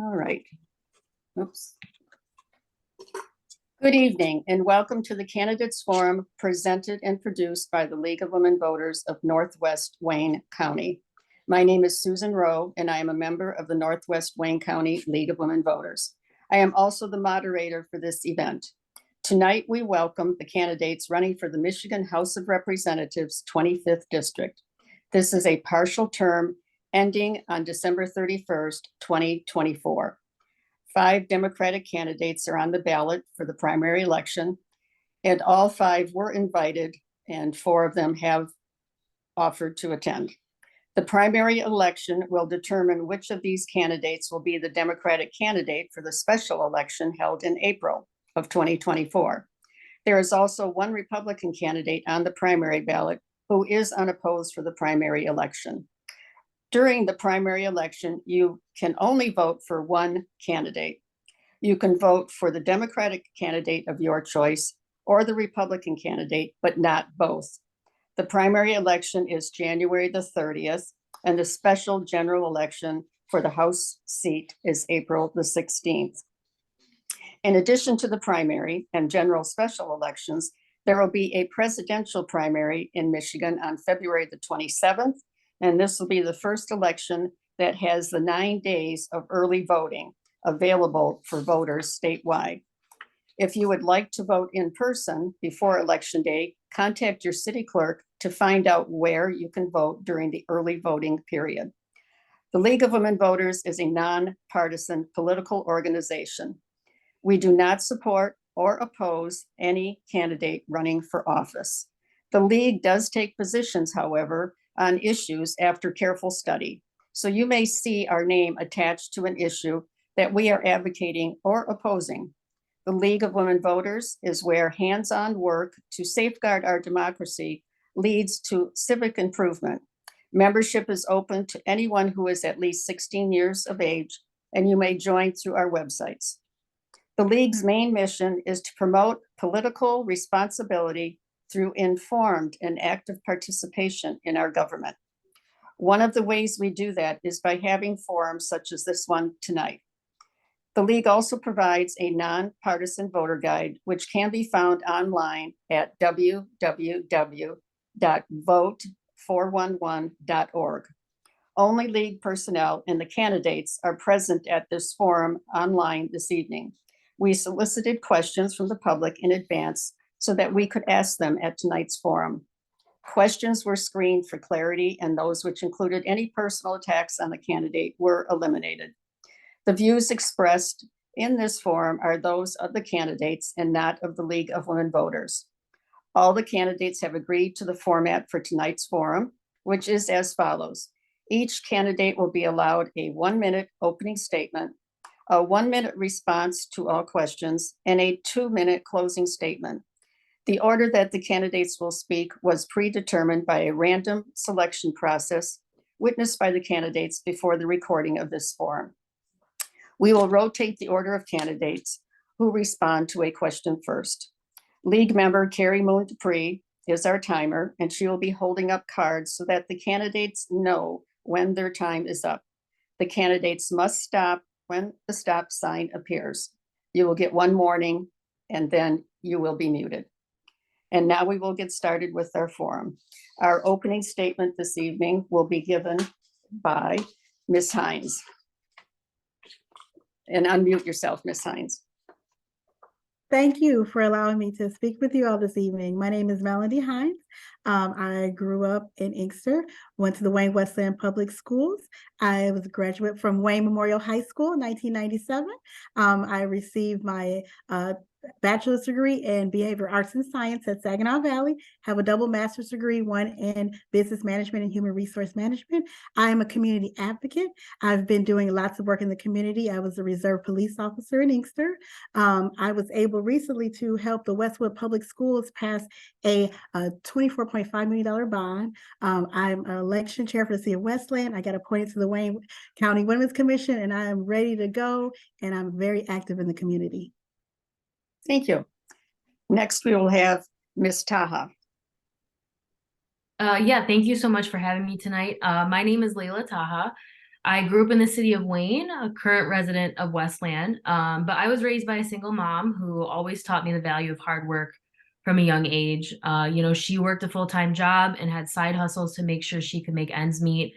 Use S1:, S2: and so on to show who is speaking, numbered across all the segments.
S1: All right. Oops. Good evening and welcome to the Candidates Forum presented and produced by the League of Women Voters of Northwest Wayne County. My name is Susan Rowe and I am a member of the Northwest Wayne County League of Women Voters. I am also the moderator for this event. Tonight, we welcome the candidates running for the Michigan House of Representatives 25th District. This is a partial term ending on December 31st, 2024. 5 Democratic candidates are on the ballot for the primary election, and all 5 were invited, and 4 of them have offered to attend. The primary election will determine which of these candidates will be the Democratic candidate for the special election held in April of 2024. There is also 1 Republican candidate on the primary ballot who is unopposed for the primary election. During the primary election, you can only vote for 1 candidate. You can vote for the Democratic candidate of your choice or the Republican candidate, but not both. The primary election is January the 30th, and the special general election for the House seat is April the 16th. In addition to the primary and general special elections, there will be a presidential primary in Michigan on February the 27th, and this will be the first election that has the 9 days of early voting available for voters statewide. If you would like to vote in person before Election Day, contact your city clerk to find out where you can vote during the early voting period. The League of Women Voters is a nonpartisan political organization. We do not support or oppose any candidate running for office. The League does take positions, however, on issues after careful study. So you may see our name attached to an issue that we are advocating or opposing. The League of Women Voters is where hands-on work to safeguard our democracy leads to civic improvement. Membership is open to anyone who is at least 16 years of age, and you may join through our websites. The League's main mission is to promote political responsibility through informed and active participation in our government. One of the ways we do that is by having forums such as this one tonight. The League also provides a nonpartisan voter guide, which can be found online at www.vote411.org. Only League personnel and the candidates are present at this forum online this evening. We solicited questions from the public in advance so that we could ask them at tonight's forum. Questions were screened for clarity, and those which included any personal attacks on the candidate were eliminated. The views expressed in this forum are those of the candidates and not of the League of Women Voters. All the candidates have agreed to the format for tonight's forum, which is as follows. Each candidate will be allowed a 1-minute opening statement, a 1-minute response to all questions, and a 2-minute closing statement. The order that the candidates will speak was predetermined by a random selection process witnessed by the candidates before the recording of this forum. We will rotate the order of candidates who respond to a question first. League member Carrie Moon Dupree is our timer, and she will be holding up cards so that the candidates know when their time is up. The candidates must stop when the stop sign appears. You will get 1 warning, and then you will be muted. And now we will get started with our forum. Our opening statement this evening will be given by Ms. Hines. And unmute yourself, Ms. Hines.
S2: Thank you for allowing me to speak with you all this evening. My name is Melody Hines. I grew up in Inkster, went to the Wayne Westland Public Schools. I was a graduate from Wayne Memorial High School in 1997. I received my bachelor's degree in behavioral arts and science at Saginaw Valley, have a double master's degree, one in business management and human resource management. I am a community advocate. I've been doing lots of work in the community. I was a reserve police officer in Inkster. I was able recently to help the Westwood Public Schools pass a $24.5 million bond. I'm an election chair for the city of Westland. I got appointed to the Wayne County Women's Commission, and I am ready to go, and I'm very active in the community.
S1: Thank you. Next, we will have Ms. Taha.
S3: Yeah, thank you so much for having me tonight. My name is Layla Taha. I grew up in the city of Wayne, a current resident of Westland, but I was raised by a single mom who always taught me the value of hard work from a young age. She worked a full-time job and had side hustles to make sure she could make ends meet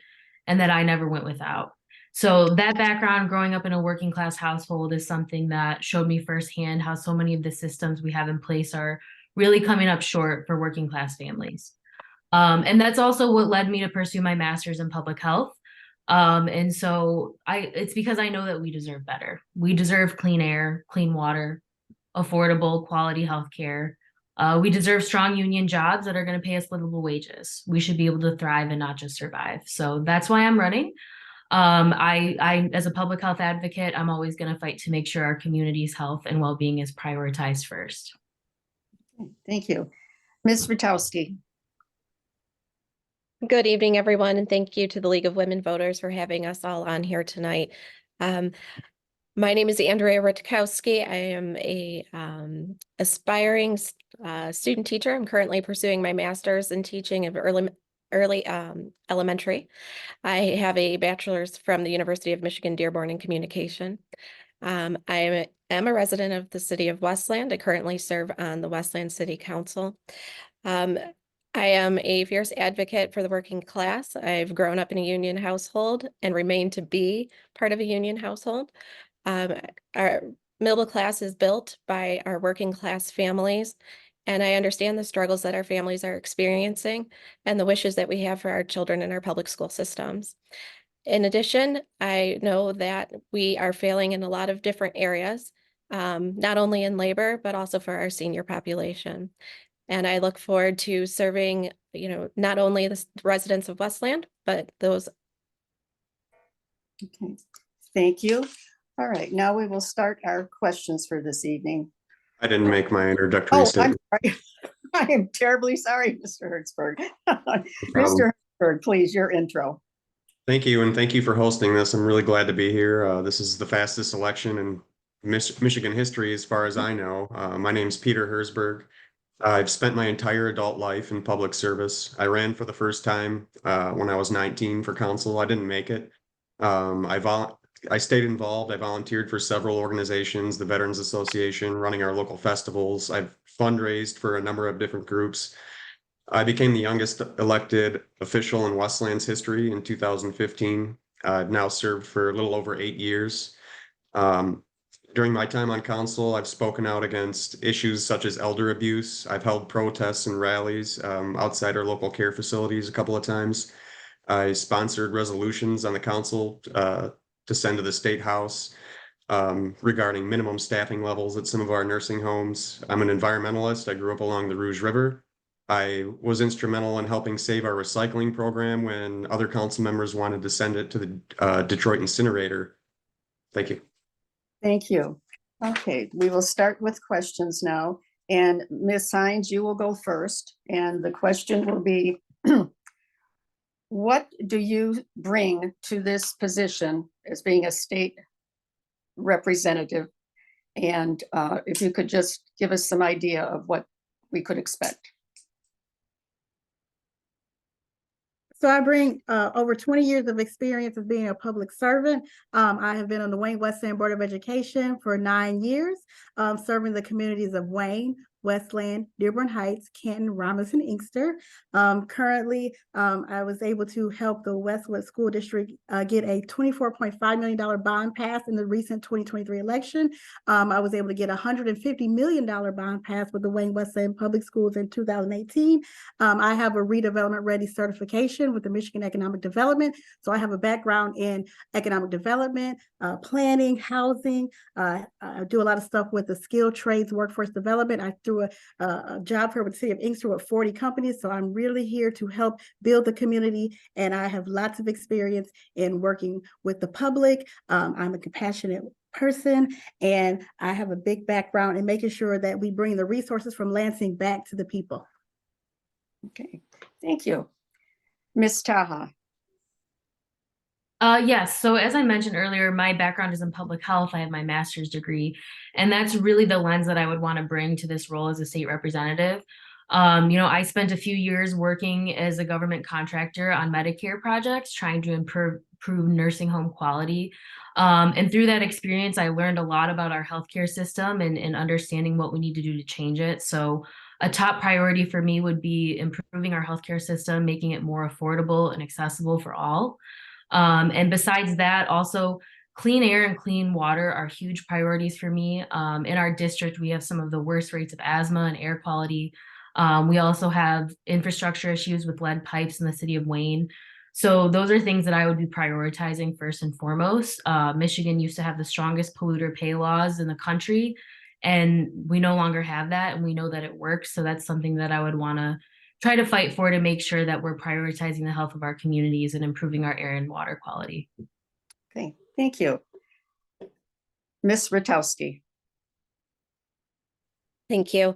S3: and that I never went without. So that background, growing up in a working class household, is something that showed me firsthand how so many of the systems we have in place are really coming up short for working class families. And that's also what led me to pursue my master's in public health. And so it's because I know that we deserve better. We deserve clean air, clean water, affordable, quality healthcare. We deserve strong union jobs that are going to pay us livable wages. We should be able to thrive and not just survive. So that's why I'm running. As a public health advocate, I'm always going to fight to make sure our community's health and well-being is prioritized first.
S1: Thank you. Ms. Rutowski.
S4: Good evening, everyone, and thank you to the League of Women Voters for having us all on here tonight. My name is Andrea Rutkowski. I am a aspiring student teacher. I'm currently pursuing my master's in teaching of early elementary. I have a bachelor's from the University of Michigan Dearborn in communication. I am a resident of the city of Westland. I currently serve on the Westland City Council. I am a fierce advocate for the working class. I've grown up in a union household and remain to be part of a union household. Our middle class is built by our working class families, and I understand the struggles that our families are experiencing and the wishes that we have for our children in our public school systems. In addition, I know that we are failing in a lot of different areas, not only in labor, but also for our senior population. And I look forward to serving, not only the residents of Westland, but those.
S1: Okay, thank you. All right, now we will start our questions for this evening.
S5: I didn't make my introductory statement.
S1: I'm sorry. I am terribly sorry, Mr. Hertzberg. Mr. Hertzberg, please, your intro.
S5: Thank you, and thank you for hosting this. I'm really glad to be here. This is the fastest election in Michigan history, as far as I know. My name's Peter Hertzberg. I've spent my entire adult life in public service. I ran for the first time when I was 19 for council. I didn't make it. I stayed involved. I volunteered for several organizations, the Veterans Association, running our local festivals. I've fundraised for a number of different groups. I became the youngest elected official in Westland's history in 2015. I've now served for a little over 8 years. During my time on council, I've spoken out against issues such as elder abuse. I've held protests and rallies outside our local care facilities a couple of times. I sponsored resolutions on the council to send to the State House regarding minimum staffing levels at some of our nursing homes. I'm an environmentalist. I grew up along the Rouge River. I was instrumental in helping save our recycling program when other council members wanted to send it to the Detroit incinerator. Thank you.
S1: Thank you. Okay, we will start with questions now. And Ms. Hines, you will go first. And the question will be, what do you bring to this position as being a state representative? And if you could just give us some idea of what we could expect.
S2: So I bring over 20 years of experience of being a public servant. I have been on the Wayne Westland Board of Education for 9 years, serving the communities of Wayne, Westland, Dearborn Heights, Canton, Ramos, and Inkster. Currently, I was able to help the Westwood School District get a $24.5 million bond passed in the recent 2023 election. I was able to get a $150 million bond passed with the Wayne Westland Public Schools in 2018. I have a redevelopment ready certification with the Michigan Economic Development. So I have a background in economic development, planning, housing. I do a lot of stuff with the skilled trades workforce development. I threw a job fair with the city of Inkster with 40 companies. So I'm really here to help build the community. And I have lots of experience in working with the public. I'm a compassionate person, and I have a big background in making sure that we bring the resources from Lansing back to the people.
S1: Okay, thank you. Ms. Taha.
S3: Yes. So as I mentioned earlier, my background is in public health. I have my master's degree, and that's really the lens that I would want to bring to this role as a state representative. I spent a few years working as a government contractor on Medicare projects, trying to improve nursing home quality. And through that experience, I learned a lot about our healthcare system and understanding what we need to do to change it. So a top priority for me would be improving our healthcare system, making it more affordable and accessible for all. And besides that, also clean air and clean water are huge priorities for me. In our district, we have some of the worst rates of asthma and air quality. We also have infrastructure issues with lead pipes in the city of Wayne. So those are things that I would be prioritizing first and foremost. Michigan used to have the strongest polluter pay laws in the country, and we no longer have that, and we know that it works. So that's something that I would want to try to fight for, to make sure that we're prioritizing the health of our communities and improving our air and water quality.
S1: Okay, thank you. Ms. Ratowski.
S4: Thank you.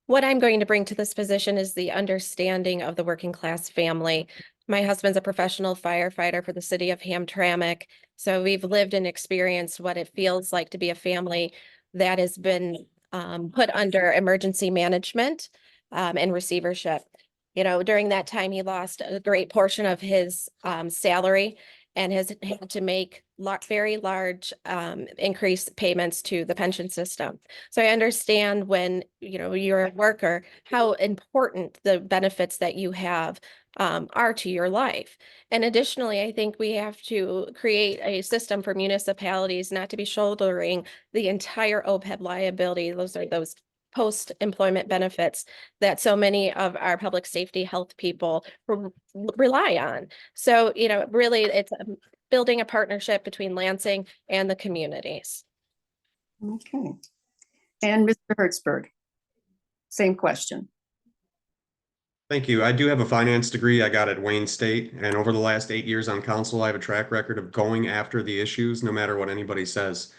S4: What I'm going to bring to this position is the understanding of the working class family. My husband's a professional firefighter for the city of Hamtramck. So we've lived and experienced what it feels like to be a family that has been put under emergency management and receivership. During that time, he lost a great portion of his salary and has had to make very large increased payments to the pension system. So I understand when, you're a worker, how important the benefits that you have are to your life. And additionally, I think we have to create a system for municipalities not to be shouldering the entire OPEB liability. Those post-employment benefits that so many of our public safety health people rely on. So, really it's building a partnership between Lansing and the communities.
S1: Okay. And Mr. Hertzberg, same question.
S5: Thank you. I do have a finance degree I got at Wayne State, and over the last 8 years on council, I have a track record of going after the issues, no matter what anybody says.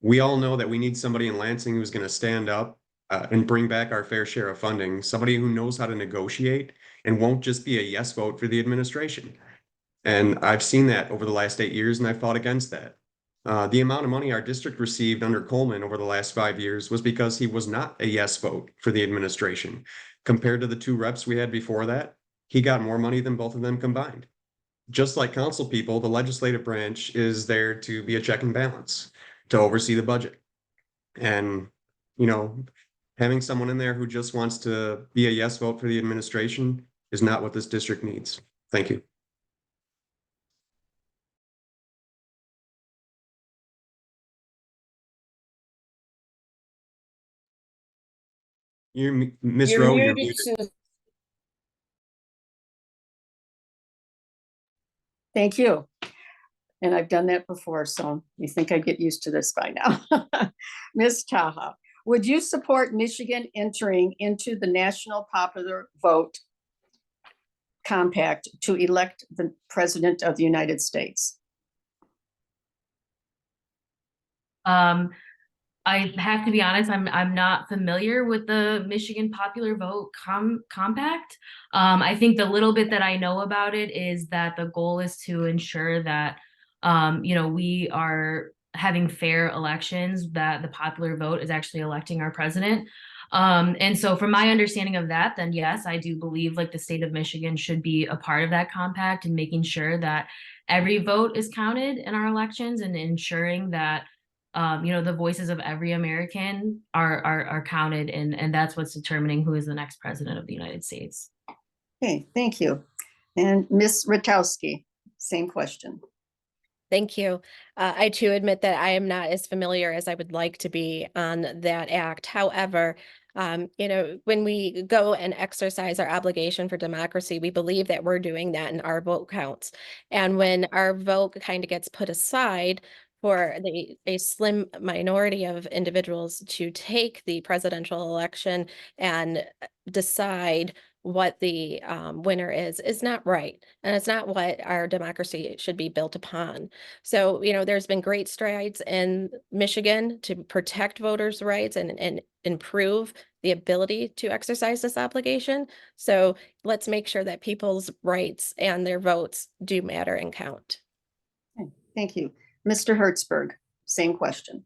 S5: We all know that we need somebody in Lansing who's going to stand up and bring back our fair share of funding, somebody who knows how to negotiate and won't just be a yes vote for the administration. And I've seen that over the last 8 years, and I fought against that. The amount of money our district received under Coleman over the last 5 years was because he was not a yes vote for the administration. Compared to the 2 reps we had before that, he got more money than both of them combined. Just like council people, the legislative branch is there to be a check and balance, to oversee the budget. And, having someone in there who just wants to be a yes vote for the administration is not what this district needs. Thank you. Miss
S6: You're
S5: Rowe, you're
S6: muted,
S5: muted.
S6: Susan.
S1: Thank you. And I've done that before, so you think I'd get used to this by now. Ms. Taha, would you support Michigan entering into the national popular vote compact to elect the President of the United States?
S3: I have to be honest, I'm not familiar with the Michigan Popular Vote Compact. I think the little bit that I know about it is that the goal is to ensure that we are having fair elections, that the popular vote is actually electing our president. And so from my understanding of that, then yes, I do believe like the state of Michigan should be a part of that compact and making sure that every vote is counted in our elections and ensuring that the voices of every American are counted, and that's what's determining who is the next president of the United States.
S1: Okay, thank you. And Ms. Ratowski, same question.
S4: Thank you. I too admit that I am not as familiar as I would like to be on that act. However, when we go and exercise our obligation for democracy, we believe that we're doing that and our vote counts. And when our vote kind of gets put aside for a slim minority of individuals to take the presidential election and decide what the winner is not right. And it's not what our democracy should be built upon. So, there's been great strides in Michigan to protect voters' rights and improve the ability to exercise this obligation. So let's make sure that people's rights and their votes do matter and count.
S1: Okay, thank you. Mr. Hertzberg, same question.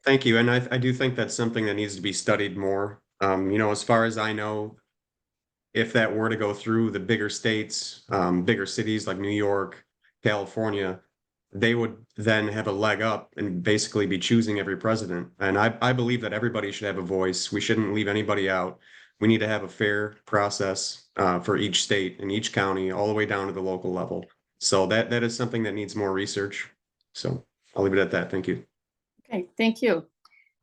S5: Thank you. And I do think that's something that needs to be studied more. As far as I know, if that were to go through, the bigger states, bigger cities like New York, California, they would then have a leg up and basically be choosing every president. And I believe that everybody should have a voice. We shouldn't leave anybody out. We need to have a fair process for each state and each county, all the way down to the local level. So that is something that needs more research. So I'll leave it at that. Thank you.
S1: Okay, thank you.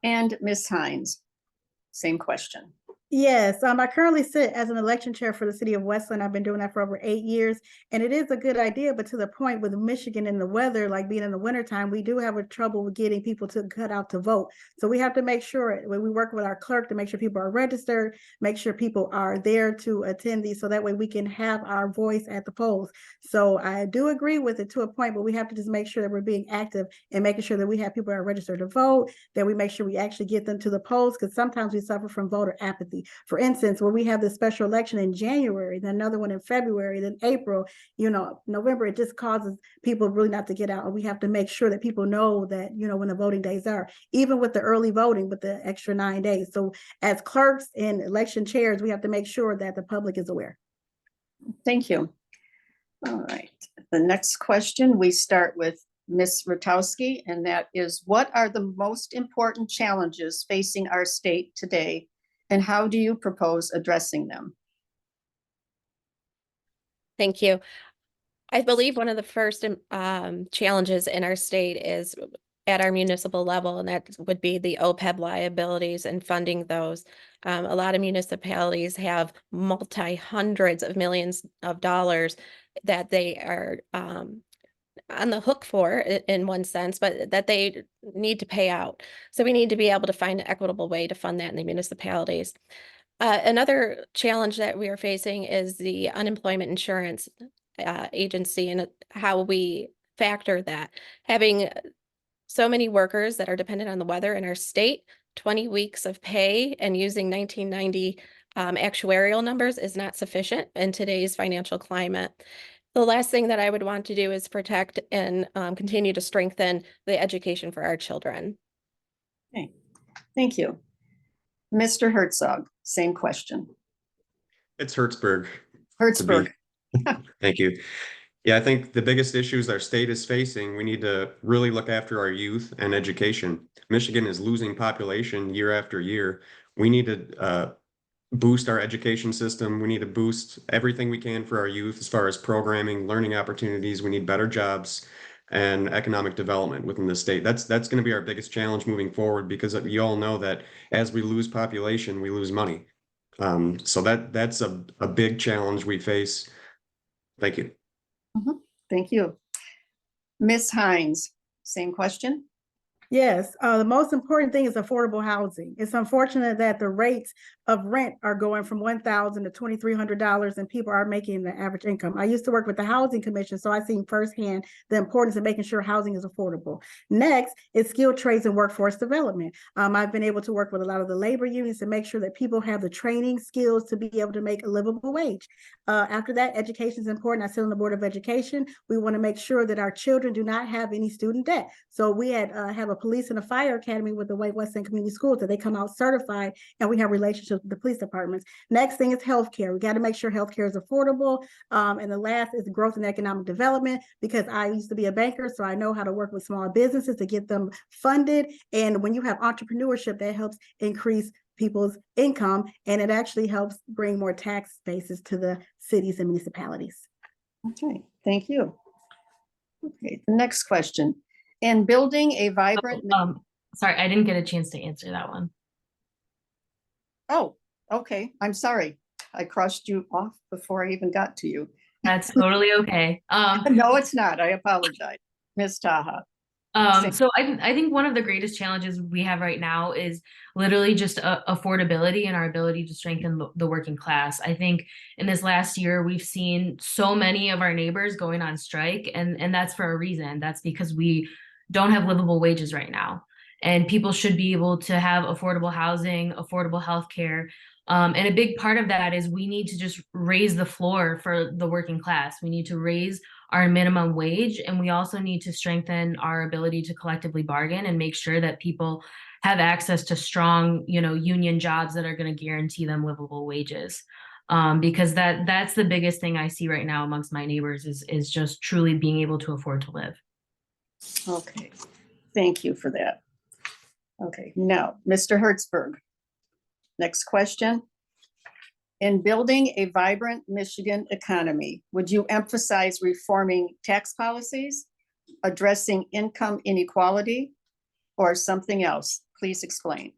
S1: And Ms. Hines, same question.
S2: Yes, I currently sit as an election chair for the city of Westland. I've been doing that for over 8 years, and it is a good idea, but to the point with Michigan and the weather, like being in the wintertime, we do have a trouble with getting people to cut out to vote. So we have to make sure, when we work with our clerk, to make sure people are registered, make sure people are there to attend these, so that way we can have our voice at the polls. So I do agree with it to a point, but we have to just make sure that we're being active and making sure that we have people that are registered to vote, that we make sure we actually get them to the polls, because sometimes we suffer from voter apathy. For instance, where we have this special election in January, then another one in February, then April, November, it just causes people really not to get out. And we have to make sure that people know that, when the voting days are, even with the early voting, with the extra 9 days. So as clerks and election chairs, we have to make sure that the public is aware.
S1: Thank you. All right, the next question, we start with Ms. Rutowski, and that is, what are the most important challenges facing our state today, and how do you propose addressing them?
S4: Thank you. I believe one of the first challenges in our state is at our municipal level, and that would be the OPEB liabilities and funding those. A lot of municipalities have hundreds of millions of dollars that they are on the hook for, in one sense, but that they need to pay out. So we need to be able to find an equitable way to fund that in the municipalities. Another challenge that we are facing is the unemployment insurance agency, and how we factor that. Having so many workers that are dependent on the weather in our state, 20 weeks of pay, and using 1990 actuarial numbers is not sufficient in today's financial climate. The last thing that I would want to do is protect and continue to strengthen the education for our children.
S1: Okay, thank you. Mr. Herzog, same question.
S5: It's Hertzberg.
S1: Hertzberg.
S5: Thank you. Yeah, I think the biggest issues our state is facing, we need to really look after our youth and education. Michigan is losing population year after year. We need to boost our education system. We need to boost everything we can for our youth as far as programming, learning opportunities. We need better jobs and economic development within the state. That's going to be our biggest challenge moving forward, because you all know that as we lose population, we lose money. So that's a big challenge we face. Thank you.
S1: Thank you. Ms. Hines, same question.
S2: Yes, the most important thing is affordable housing. It's unfortunate that the rates of rent are going from $1,000 to $2,300, and people are making the average income. I used to work with the Housing Commission, so I've seen firsthand the importance of making sure housing is affordable. Next is skilled trades and workforce development. I've been able to work with a lot of the labor unions to make sure that people have the training skills to be able to make a livable wage. After that, education is important. I sit on the Board of Education. We want to make sure that our children do not have any student debt. So we have a police and a fire academy with the Westland Community Schools, that they come out certified, and we have relationships with the police departments. Next thing is healthcare. We got to make sure healthcare is affordable. And the last is growth and economic development, because I used to be a banker, so I know how to work with small businesses to get them funded. And when you have entrepreneurship, that helps increase people's income, and it actually helps bring more tax bases to the cities and municipalities.
S1: Okay, thank you. Okay, the next question. In building a vibrant.
S3: Sorry, I didn't get a chance to answer that one.
S1: Oh, okay. I'm sorry. I crossed you off before I even got to you.
S3: That's totally okay.
S1: No, it's not. I apologize. Ms. Taha.
S3: So I think one of the greatest challenges we have right now is literally just affordability and our ability to strengthen the working class. I think in this last year, we've seen so many of our neighbors going on strike, and that's for a reason. That's because we don't have livable wages right now. And people should be able to have affordable housing, affordable healthcare. And a big part of that is we need to just raise the floor for the working class. We need to raise our minimum wage. And we also need to strengthen our ability to collectively bargain and make sure that people have access to strong, union jobs that are going to guarantee them livable wages. Because that's the biggest thing I see right now amongst my neighbors is just truly being able to afford to live.
S1: Okay, thank you for that. Okay, now, Mr. Hertzberg. Next question. In building a vibrant Michigan economy, would you emphasize reforming tax policies, addressing income inequality, or something else? Please explain.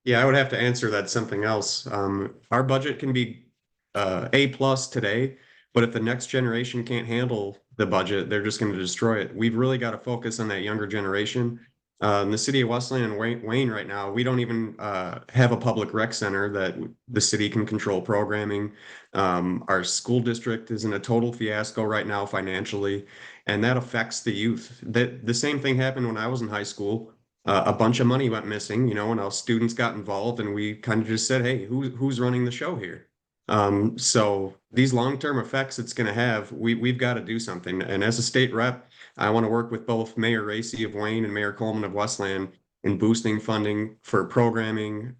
S5: Yeah, I would have to answer that something else. Our budget can be A+ today, but if the next generation can't handle the budget, they're just going to destroy it. We've really got to focus on that younger generation. In the city of Westland and Wayne right now, we don't even have a public rec center that the city can control programming. Our school district is in a total fiasco right now financially, and that affects the youth. The same thing happened when I was in high school. A bunch of money went missing, and our students got involved, and we kind of just said, "Hey, who's running the show here?" So these long-term effects it's going to have, we've got to do something. And as a state rep, I want to work with both Mayor Racy of Wayne and Mayor Coleman of Westland in boosting funding for programming,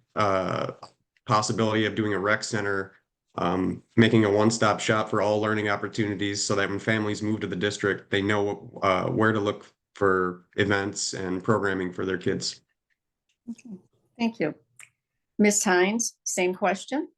S5: possibility of doing a rec center, making a one-stop shop for all learning opportunities so that when families move to the district, they know where to look for events and programming for their kids.
S1: Okay, thank you. Ms. Hines, same question.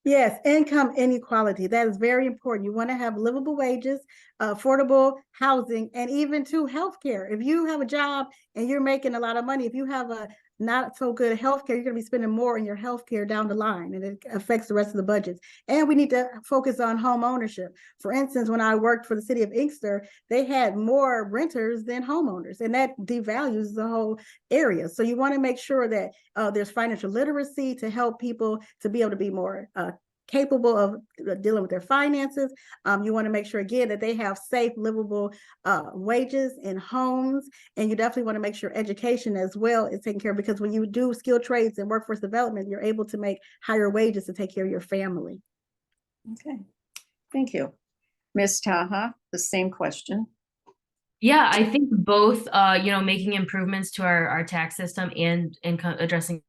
S2: Yes, income inequality. That is very important. You want to have livable wages, affordable housing, and even to healthcare. If you have a job and you're making a lot of money, if you have a not so good healthcare, you're going to be spending more in your healthcare down the line, and it affects the rest of the budgets. And we need to focus on home ownership. For instance, when I worked for the city of Inkster, they had more renters than homeowners, and that devalues the whole area. So you want to make sure that there's financial literacy to help people to be able to be more capable of dealing with their finances. You want to make sure, again, that they have safe, livable wages in homes. And you definitely want to make sure education as well is taken care of, because when you do skilled trades and workforce development, you're able to make higher wages to take care of your family.
S1: Okay, thank you. Ms. Taha, the same question.
S3: Yeah, I think both, making improvements to our tax system and addressing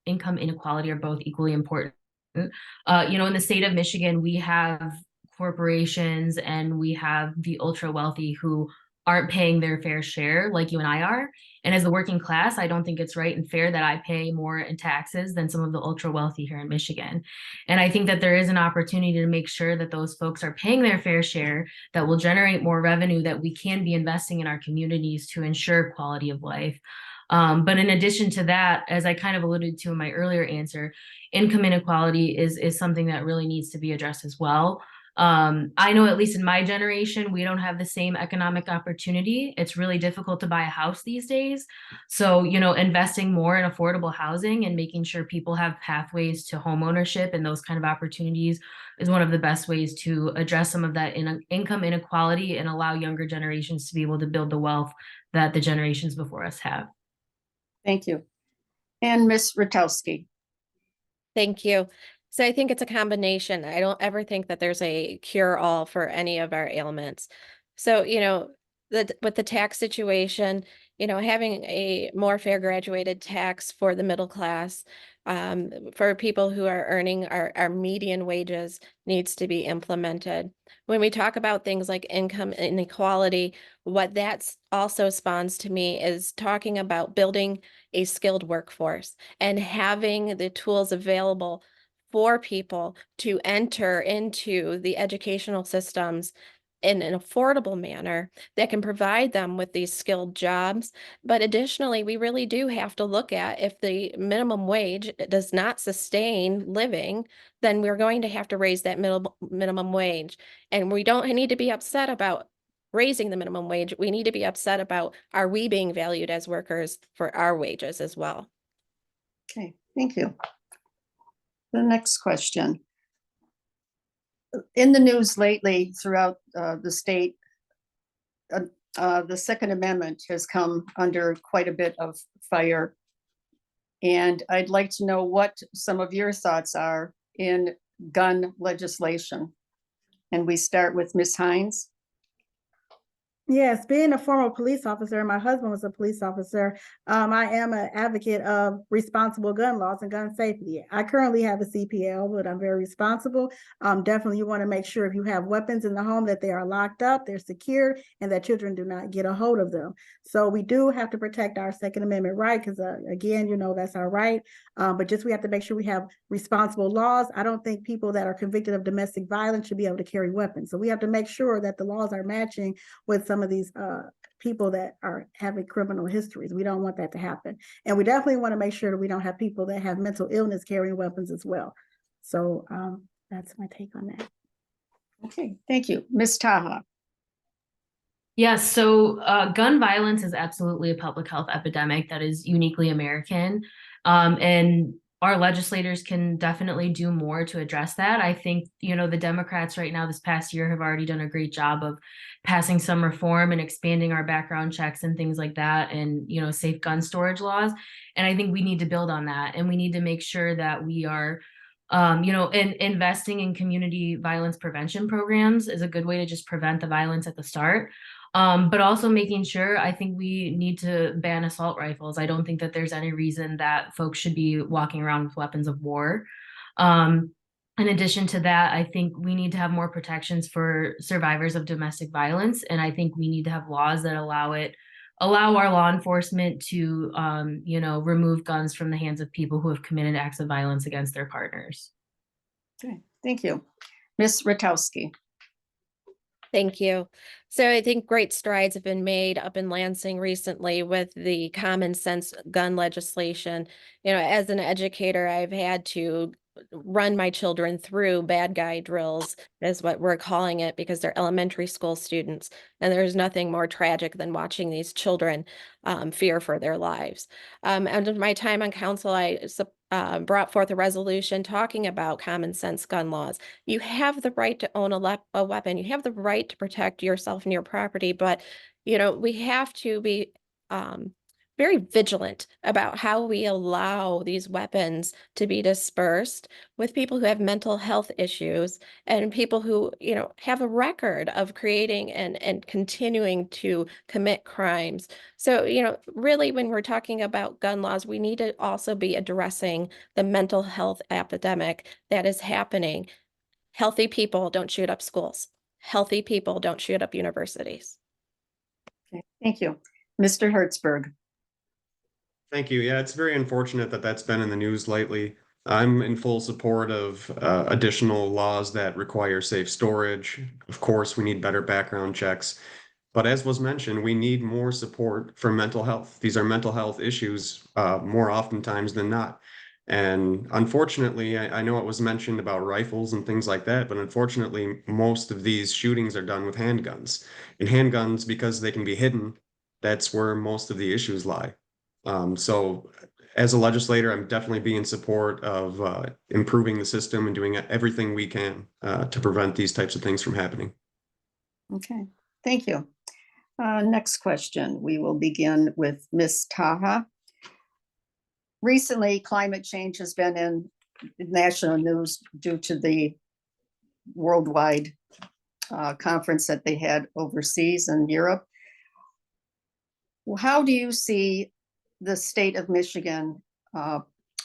S3: income inequality are both equally important. In the state of Michigan, we have corporations and we have the ultra wealthy who aren't paying their fair share like you and I are. And as the working class, I don't think it's right and fair that I pay more in taxes than some of the ultra wealthy here in Michigan. And I think that there is an opportunity to make sure that those folks are paying their fair share, that will generate more revenue, that we can be investing in our communities to ensure quality of life. But in addition to that, as I kind of alluded to in my earlier answer, income inequality is something that really needs to be addressed as well. I know, at least in my generation, we don't have the same economic opportunity. It's really difficult to buy a house these days. So, investing more in affordable housing and making sure people have pathways to home ownership and those kind of opportunities is one of the best ways to address some of that income inequality and allow younger generations to be able to build the wealth that the generations before us have.
S1: Thank you. And Ms. Rutowski.
S4: Thank you. So I think it's a combination. I don't ever think that there's a cure-all for any of our ailments. So, with the tax situation, having a more fair graduated tax for the middle class, for people who are earning our median wages needs to be implemented. When we talk about things like income inequality, what that also spawns to me is talking about building a skilled workforce and having the tools available for people to enter into the educational systems in an affordable manner that can provide them with these skilled jobs. But additionally, we really do have to look at, if the minimum wage does not sustain living, then we're going to have to raise that minimum wage. And we don't need to be upset about raising the minimum wage. We need to be upset about, are we being valued as workers for our wages as well?
S1: Okay, thank you. The next question. In the news lately throughout the state, the Second Amendment has come under quite a bit of fire. And I'd like to know what some of your thoughts are in gun legislation. And we start with Ms. Hines.
S2: Yes, being a former police officer, my husband was a police officer. I am an advocate of responsible gun laws and gun safety. I currently have a CPL, but I'm very responsible. Definitely, you want to make sure if you have weapons in the home that they are locked up, they're secured, and that children do not get a hold of them. So we do have to protect our Second Amendment right, because again, that's our right. But just we have to make sure we have responsible laws. I don't think people that are convicted of domestic violence should be able to carry weapons. So we have to make sure that the laws are matching with some of these people that are having criminal histories. We don't want that to happen. And we definitely want to make sure that we don't have people that have mental illness carrying weapons as well. So that's my take on that.
S1: Okay, thank you. Ms. Taha.
S3: Yes, so gun violence is absolutely a public health epidemic that is uniquely American. And our legislators can definitely do more to address that. I think, the Democrats right now this past year have already done a great job of passing some reform and expanding our background checks and things like that, and, safe gun storage laws. And I think we need to build on that. And we need to make sure that we are investing in community violence prevention programs is a good way to just prevent the violence at the start. But also making sure, I think we need to ban assault rifles. I don't think that there's any reason that folks should be walking around with weapons of war. In addition to that, I think we need to have more protections for survivors of domestic violence. And I think we need to have laws that allow our law enforcement to, remove guns from the hands of people who have committed acts of violence against their partners.
S1: Okay, thank you. Ms. Ratowski.
S4: Thank you. So I think great strides have been made up in Lansing recently with the common sense gun legislation. As an educator, I've had to run my children through bad guy drills, is what we're calling it, because they're elementary school students. And there's nothing more tragic than watching these children fear for their lives. And my time on council, I brought forth a resolution talking about common sense gun laws. You have the right to own a weapon. You have the right to protect yourself and your property, but we have to be very vigilant about how we allow these weapons to be dispersed with people who have mental health issues and people who, have a record of creating and continuing to commit crimes. So, really, when we're talking about gun laws, we need to also be addressing the mental health epidemic that is happening. Healthy people don't shoot up schools. Healthy people don't shoot up universities.
S1: Okay, thank you. Mr. Hertzberg.
S5: Thank you. Yeah, it's very unfortunate that that's been in the news lately. I'm in full support of additional laws that require safe storage. Of course, we need better background checks. But as was mentioned, we need more support for mental health. These are mental health issues more oftentimes than not. And unfortunately, I know it was mentioned about rifles and things like that, but unfortunately, most of these shootings are done with handguns. And handguns, because they can be hidden, that's where most of the issues lie. So as a legislator, I'm definitely be in support of improving the system and doing everything we can to prevent these types of things from happening.
S1: Okay, thank you. Next question, we will begin with Ms. Taha. Recently, climate change has been in national news due to the worldwide conference that they had overseas in Europe. How do you see the state of Michigan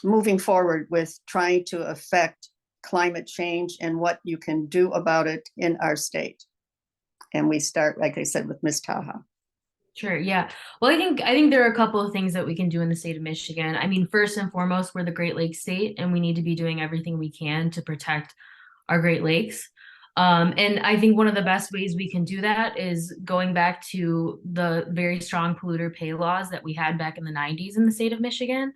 S1: moving forward with trying to affect climate change and what you can do about it in our state? And we start, like I said, with Ms. Taha.
S3: Sure. Yeah. Well, I think there are a couple of things that we can do in the state of Michigan. I mean, first and foremost, we're the Great Lakes state, and we need to be doing everything we can to protect our Great Lakes. And I think one of the best ways we can do that is going back to the very strong polluter pay laws that we had back in the 90s in the state of Michigan.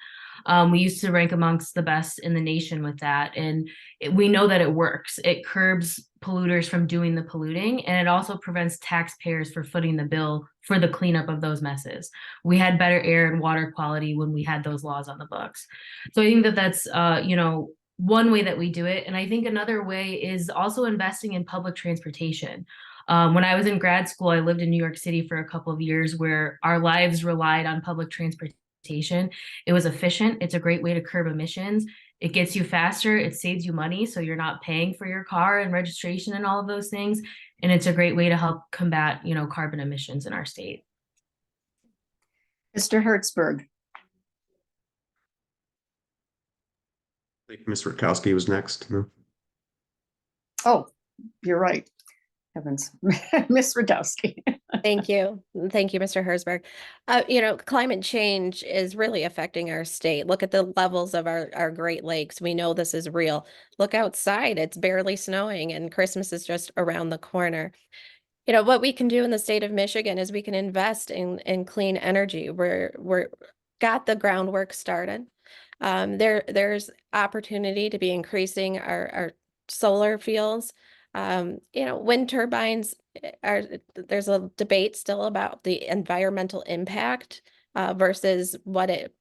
S3: We used to rank amongst the best in the nation with that. And we know that it works. It curbs polluters from doing the polluting, and it also prevents taxpayers from footing the bill for the cleanup of those messes. We had better air and water quality when we had those laws on the books. So I think that that's, one way that we do it. And I think another way is also investing in public transportation. When I was in grad school, I lived in New York City for a couple of years where our lives relied on public transportation. It was efficient. It's a great way to curb emissions. It gets you faster, it saves you money, so you're not paying for your car and registration and all of those things. And it's a great way to help combat, carbon emissions in our state.
S1: Mr. Hertzberg.
S5: I think Ms. Rutkowski was next. No?
S1: Oh, you're right. Heavens, Ms. Radowski.
S4: Thank you. Thank you, Mr. Herzberg. Climate change is really affecting our state. Look at the levels of our Great Lakes. We know this is real. Look outside, it's barely snowing and Christmas is just around the corner. What we can do in the state of Michigan is we can invest in clean energy. We're got the groundwork started. There's opportunity to be increasing our solar fields. Wind turbines there's a debate still about the environmental impact versus what it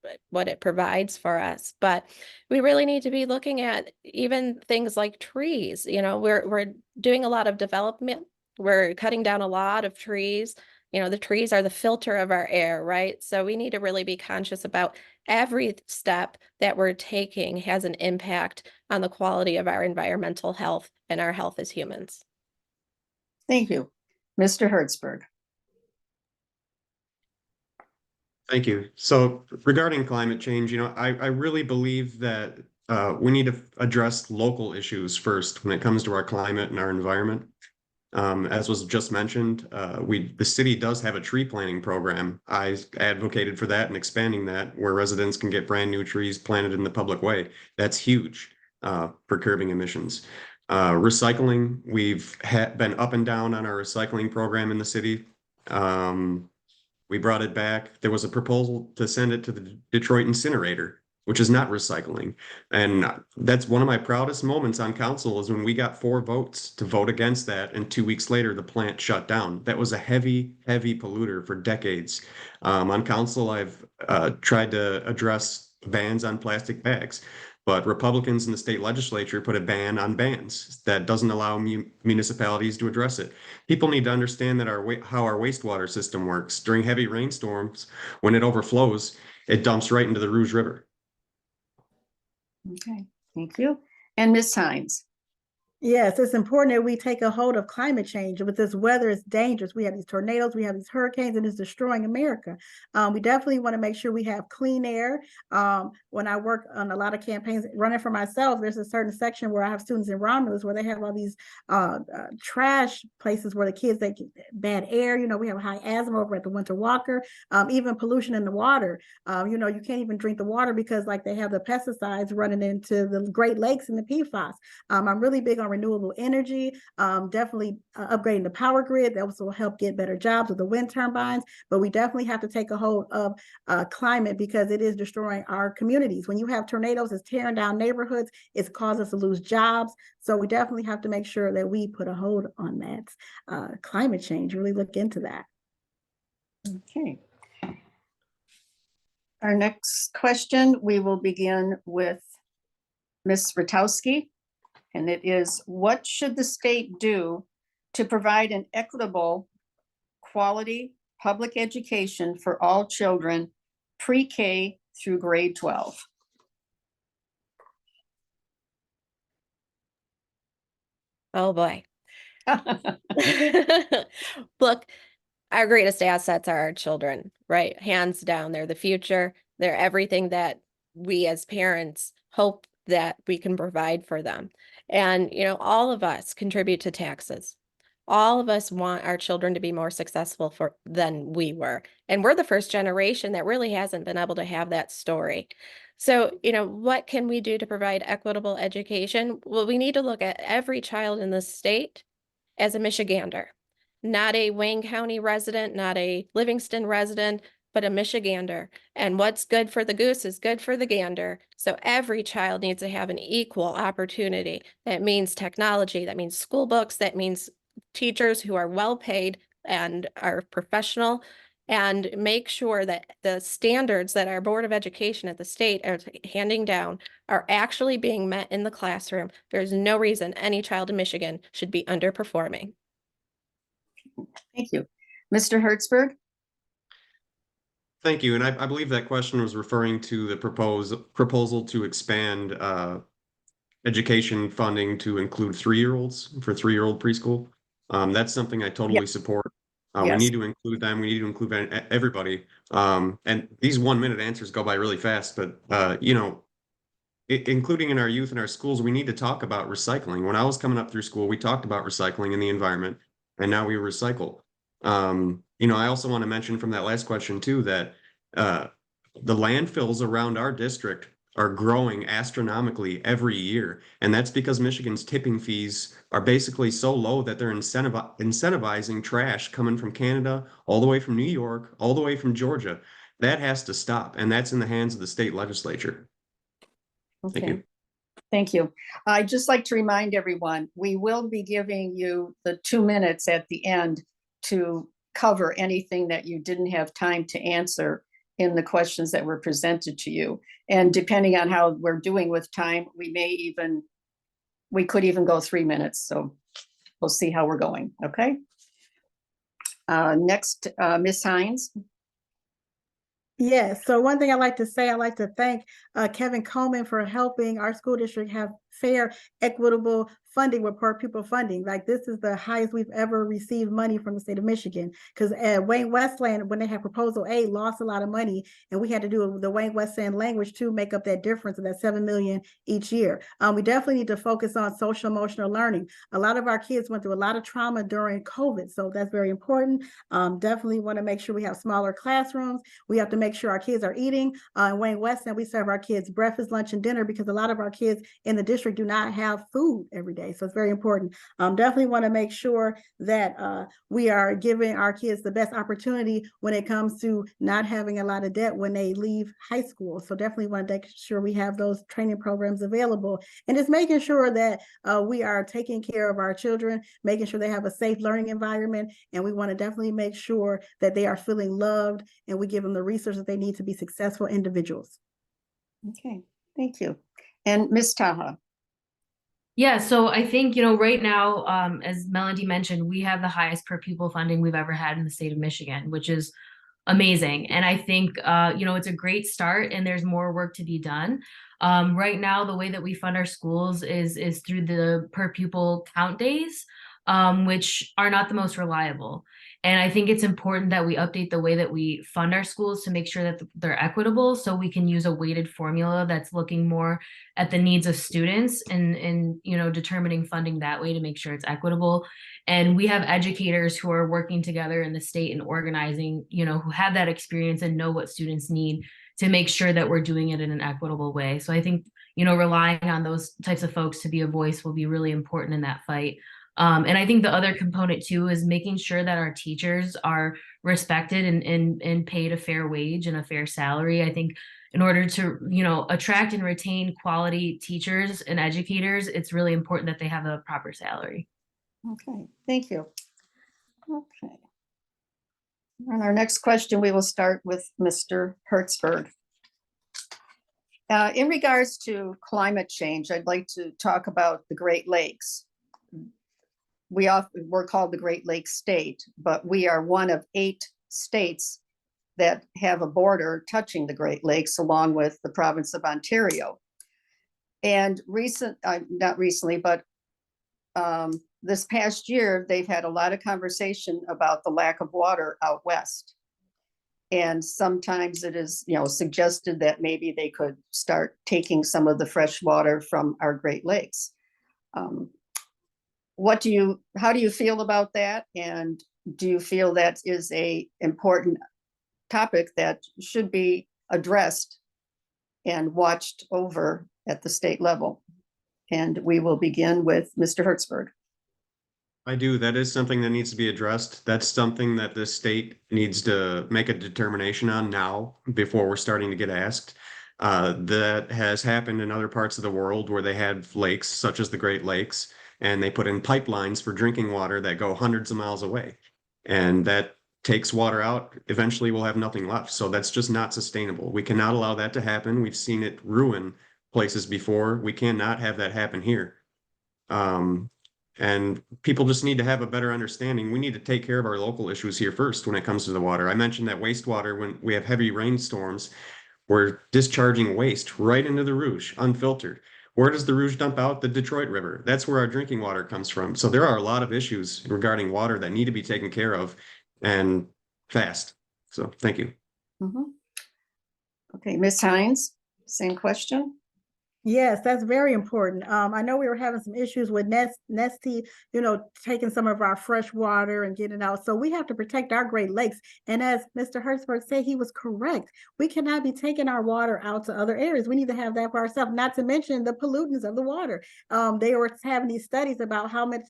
S4: provides for us. But we really need to be looking at even things like trees. We're doing a lot of development. We're cutting down a lot of trees. The trees are the filter of our air, right? So we need to really be conscious about every step that we're taking has an impact on the quality of our environmental health and our health as humans.
S1: Thank you. Mr. Hertzberg.
S5: Thank you. So regarding climate change, I really believe that we need to address local issues first when it comes to our climate and our environment. As was just mentioned, the city does have a tree planting program. I advocated for that and expanding that, where residents can get brand new trees planted in the public way. That's huge for curbing emissions. Recycling, we've been up and down on our recycling program in the city. We brought it back. There was a proposal to send it to the Detroit incinerator, which is not recycling. And that's one of my proudest moments on council is when we got 4 votes to vote against that. And 2 weeks later, the plant shut down. That was a heavy, heavy polluter for decades. On council, I've tried to address bans on plastic bags, but Republicans in the state legislature put a ban on bans that doesn't allow municipalities to address it. People need to understand that how our wastewater system works. During heavy rainstorms, when it overflows, it dumps right into the Rouge River.
S1: Okay, thank you. And Ms. Hines.
S2: Yes, it's important that we take a hold of climate change. With this weather, it's dangerous. We have these tornadoes, we have these hurricanes, and it's destroying America. We definitely want to make sure we have clean air. When I work on a lot of campaigns running for myself, there's a certain section where I have students in Romulus where they have all these trash places where the kids, they get bad air. We have high asthma over at the Winter Walker, even pollution in the water. You can't even drink the water because they have the pesticides running into the Great Lakes and the PFAS. I'm really big on renewable energy, definitely upgrading the power grid. That will help get better jobs with the wind turbines, but we definitely have to take a hold of climate because it is destroying our communities. When you have tornadoes, it's tearing down neighborhoods, it's caused us to lose jobs. So we definitely have to make sure that we put a hold on that climate change, really look into that.
S1: Okay. Our next question, we will begin with Ms. Ratowski. And it is, what should the state do to provide an equitable, quality public education for all children pre-K through grade 12?
S4: Oh boy. Look, our greatest assets are our children, right? Hands down, they're the future. They're everything that we as parents hope that we can provide for them. And, all of us contribute to taxes. All of us want our children to be more successful than we were. And we're the first generation that really hasn't been able to have that story. So, what can we do to provide equitable education? Well, we need to look at every child in the state as a Michigander, not a Wayne County resident, not a Livingston resident, but a Michigander. And what's good for the goose is good for the gander. So every child needs to have an equal opportunity. That means technology, that means school books, that means teachers who are well paid and are professional, and make sure that the standards that our Board of Education at the state are handing down are actually being met in the classroom. There's no reason any child in Michigan should be underperforming.
S1: Thank you. Mr. Hertzberg?
S5: Thank you. And I believe that question was referring to the proposal to expand education funding to include 3-year-olds for 3-year-old preschool. That's something I totally support. We
S1: Yes.
S5: need to include them. We need to include everybody. And these 1-minute answers go by really fast, but you know, including in our youth and our schools, we need to talk about recycling. When I was coming up through school, we talked about recycling in the environment, and now we recycle. You know, I also want to mention from that last question too that uh, the landfills around our district are growing astronomically every year, and that's because Michigan's tipping fees are basically so low that they're incentivizing trash coming from Canada, all the way from New York, all the way from Georgia. That has to stop, and that's in the hands of the state legislature. Thank
S1: Okay,
S5: you.
S1: thank you. I'd just like to remind everyone, we will be giving you the 2 minutes at the end to cover anything that you didn't have time to answer in the questions that were presented to you. And depending on how we're doing with time, we could even go 3 minutes. So we'll see how we're going, okay? Next, Ms. Hines.
S2: Yes, so one thing I'd like to say, I'd like to thank Kevin Coleman for helping our school district have fair, equitable funding with per pupil funding. Like, this is the highest we've ever received money from the state of Michigan. Because Wayne Westland, when they had proposal A, lost a lot of money, and we had to do the Wayne Westland language to make up that difference of that $7 million each year. We definitely need to focus on social emotional learning. A lot of our kids went through a lot of trauma during COVID, so that's very important. Definitely want to make sure we have smaller classrooms. We have to make sure our kids are eating. In Wayne Westland, we serve our kids breakfast, lunch, and dinner because a lot of our kids in the district do not have food every day. So it's very important. Definitely want to make sure that we are giving our kids the best opportunity when it comes to not having a lot of debt when they leave high school. So definitely want to make sure we have those training programs available, and just making sure that we are taking care of our children, making sure they have a safe learning environment. And we want to definitely make sure that they are feeling loved and we give them the resources they need to be successful individuals.
S1: Okay, thank you. And Ms. Taha.
S3: Yeah, so I think, you know, right now, as Melody mentioned, we have the highest per pupil funding we've ever had in the state of Michigan, which is amazing. And I think, you know, it's a great start and there's more work to be done. Right now, the way that we fund our schools is through the per pupil count days, which are not the most reliable. And I think it's important that we update the way that we fund our schools to make sure that they're equitable, so we can use a weighted formula that's looking more at the needs of students and you know, determining funding that way to make sure it's equitable. And we have educators who are working together in the state and organizing, you know, who have that experience and know what students need to make sure that we're doing it in an equitable way. So I think, you know, relying on those types of folks to be a voice will be really important in that fight. And I think the other component too is making sure that our teachers are respected and paid a fair wage and a fair salary. I think in order to, you know, attract and retain quality teachers and educators, it's really important that they have a proper salary.
S1: Okay, thank you. Okay. On our next question, we will start with Mr. Hertzberg. In regards to climate change, I'd like to talk about the Great Lakes. We're called the Great Lakes State, but we are one of 8 states that have a border touching the Great Lakes, along with the province of Ontario. And not recently, but this past year, they've had a lot of conversation about the lack of water out west. And sometimes it is, you know, suggested that maybe they could start taking some of the fresh water from our Great Lakes. How do you feel about that? And do you feel that is a important topic that should be addressed and watched over at the state level? And we will begin with Mr. Hertzberg.
S5: I do. That is something that needs to be addressed. That's something that the state needs to make a determination on now before we're starting to get asked. That has happened in other parts of the world where they had lakes, such as the Great Lakes, and they put in pipelines for drinking water that go hundreds of miles away. And that takes water out. Eventually, we'll have nothing left. So that's just not sustainable. We cannot allow that to happen. We've seen it ruin places before. We cannot have that happen here. And people just need to have a better understanding. We need to take care of our local issues here first when it comes to the water. I mentioned that wastewater, when we have heavy rainstorms, we're discharging waste right into the Rouge, unfiltered. Where does the Rouge dump out? The Detroit River. That's where our drinking water comes from. So there are a lot of issues regarding water that need to be taken care of and fast. So thank you.
S1: Mhm. Okay, Ms. Hines, same question?
S2: Yes, that's very important. I know we were having some issues with Nesty, taking some of our fresh water and getting it out. So we have to protect our Great Lakes. And as Mr. Hertzberg said, he was correct. We cannot be taking our water out to other areas. We need to have that for ourselves, not to mention the pollutants of the water. They were having these studies about how much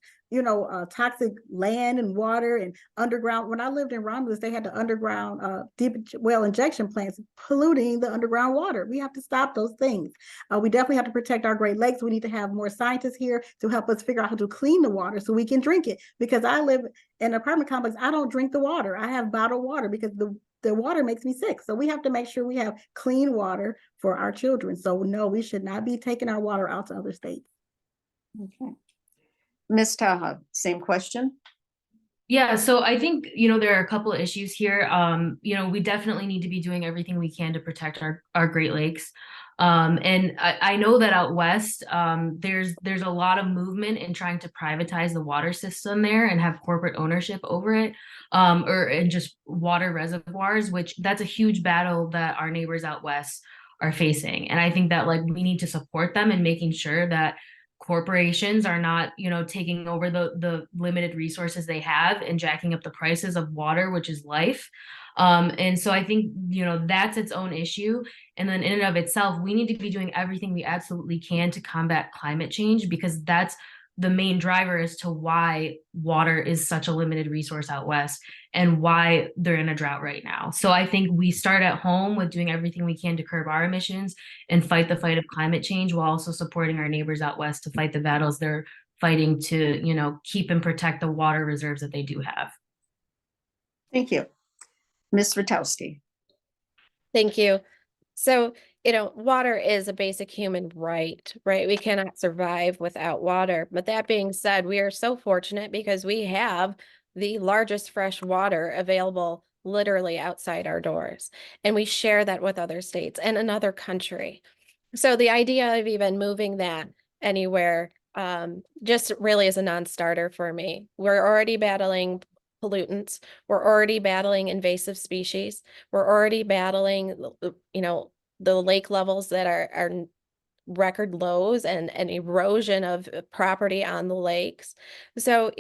S2: toxic land and water and underground. When I lived in Romulus, they had the underground deep well injection plants polluting the underground water. We have to stop those things. We definitely have to protect our Great Lakes. We need to have more scientists here to help us figure out how to clean the water so we can drink it. Because I live in an apartment complex, I don't drink the water. I have bottled water because the water makes me sick. So we have to make sure we have clean water for our children. So no, we should not be taking our water out to other states.
S1: Okay. Ms. Taha, same question?
S3: Yeah, so I think, there are a couple of issues here. We definitely need to be doing everything we can to protect our Great Lakes. And I know that out west, there's a lot of movement in trying to privatize the water system there and have corporate ownership over it, and just water reservoirs, which that's a huge battle that our neighbors out west are facing. And I think that we need to support them in making sure that corporations are not, taking over the limited resources they have and jacking up the prices of water, which is life. And so I think, that's its own issue. And then in and of itself, we need to be doing everything we absolutely can to combat climate change, because that's the main driver as to why water is such a limited resource out west and why they're in a drought right now. So I think we start at home with doing everything we can to curb our emissions and fight the fight of climate change, while also supporting our neighbors out west to fight the battles they're fighting to, keep and protect the water reserves that they do have.
S1: Thank you. Ms. Rutowski.
S4: Thank you. So, water is a basic human right? We cannot survive without water. But that being said, we are so fortunate because we have the largest fresh water available literally outside our doors. And we share that with other states and another country. So the idea of even moving that anywhere just really is a non-starter for me. We're already battling pollutants. We're already battling invasive species. We're already battling, the lake levels that are record lows and erosion of property on the lakes. So,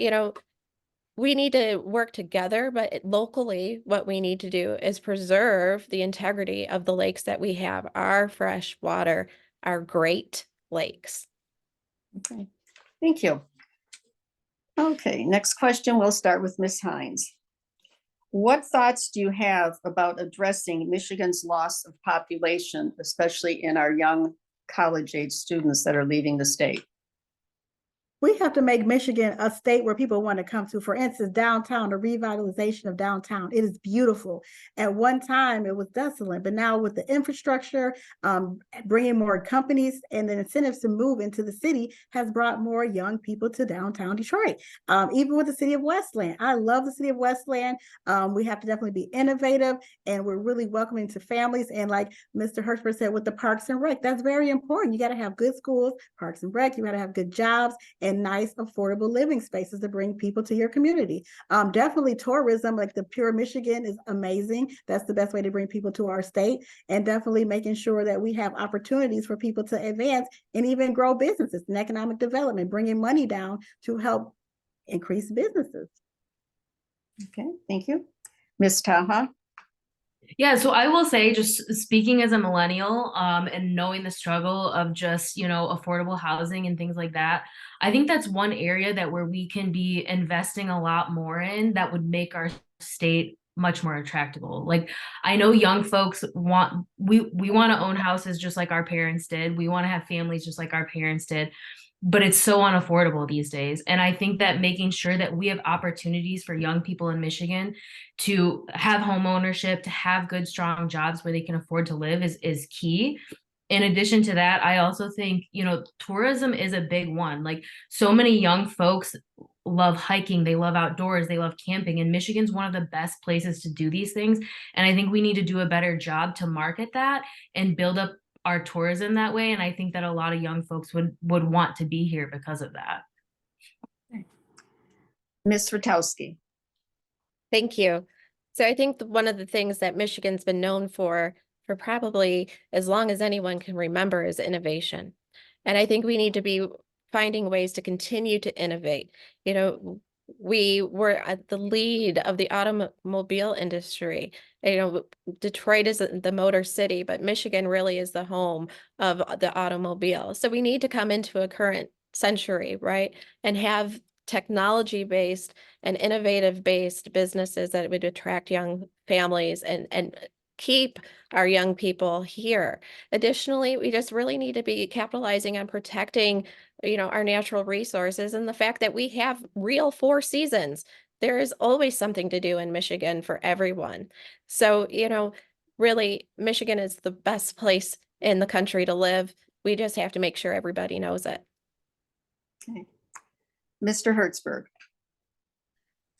S4: we need to work together, but locally, what we need to do is preserve the integrity of the lakes that we have, our fresh water, our Great Lakes.
S1: Okay, thank you. Okay, next question, we'll start with Ms. Hines. What thoughts do you have about addressing Michigan's loss of population, especially in our young college-age students that are leaving the state?
S2: We have to make Michigan a state where people want to come to. For instance, downtown, the revitalization of downtown. It is beautiful. At one time, it was desolate, but now with the infrastructure, bringing more companies and the incentives to move into the city has brought more young people to downtown Detroit. Even with the city of Westland. I love the city of Westland. We have to definitely be innovative, and we're really welcoming to families. And like Mr. Hertzberg said, with the Parks and Rec, that's very important. You got to have good schools, Parks and Rec, you got to have good jobs, and nice, affordable living spaces to bring people to your community. Definitely tourism, like the Pure Michigan is amazing. That's the best way to bring people to our state, and definitely making sure that we have opportunities for people to advance and even grow businesses and economic development, bringing money down to help increase businesses.
S1: Okay, thank you. Ms. Taha.
S3: Yeah, so I will say, just speaking as a millennial, and knowing the struggle of just, affordable housing and things like that, I think that's one area where we can be investing a lot more in that would make our state much more attractable. Like, I know young folks we want to own houses just like our parents did. We want to have families just like our parents did. But it's so unaffordable these days. And I think that making sure that we have opportunities for young people in Michigan to have home ownership, to have good, strong jobs where they can afford to live is key. in addition to that, I also think, you know, tourism is a big one. Like, so many young folks love hiking, they love outdoors, they love camping, and Michigan's one of the best places to do these things. And I think we need to do a better job to market that and build up our tourism that way. And I think that a lot of young folks would want to be here because of that.
S1: Ms. Ratowski.
S4: Thank you. So I think one of the things that Michigan's been known for probably as long as anyone can remember is innovation. And I think we need to be finding ways to continue to innovate. You know, we were at the lead of the automobile industry. You know, Detroit is the motor city, but Michigan really is the home of the automobile. So we need to come into a current century, right? And have technology-based and innovative-based businesses that would attract young families and keep our young people here. Additionally, we just really need to be capitalizing on protecting, you know, our natural resources and the fact that we have real 4 seasons. There is always something to do in Michigan for everyone. So, you know, really, Michigan is the best place in the country to live. We just have to make sure everybody knows it.
S1: Okay. Mr. Hertzberg.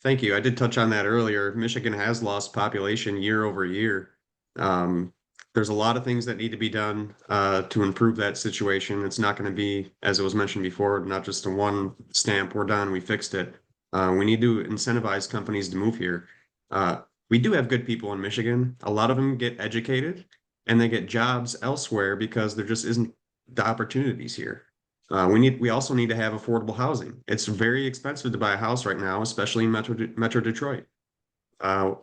S5: Thank you. I did touch on that earlier. Michigan has lost population year over year. There's a lot of things that need to be done to improve that situation. It's not going to be, as it was mentioned before, not just a one stamp, we're done, we fixed it. We need to incentivize companies to move here. We do have good people in Michigan. A lot of them get educated and they get jobs elsewhere because there just isn't the opportunities here. We also need to have affordable housing. It's very expensive to buy a house right now, especially in Metro Detroit.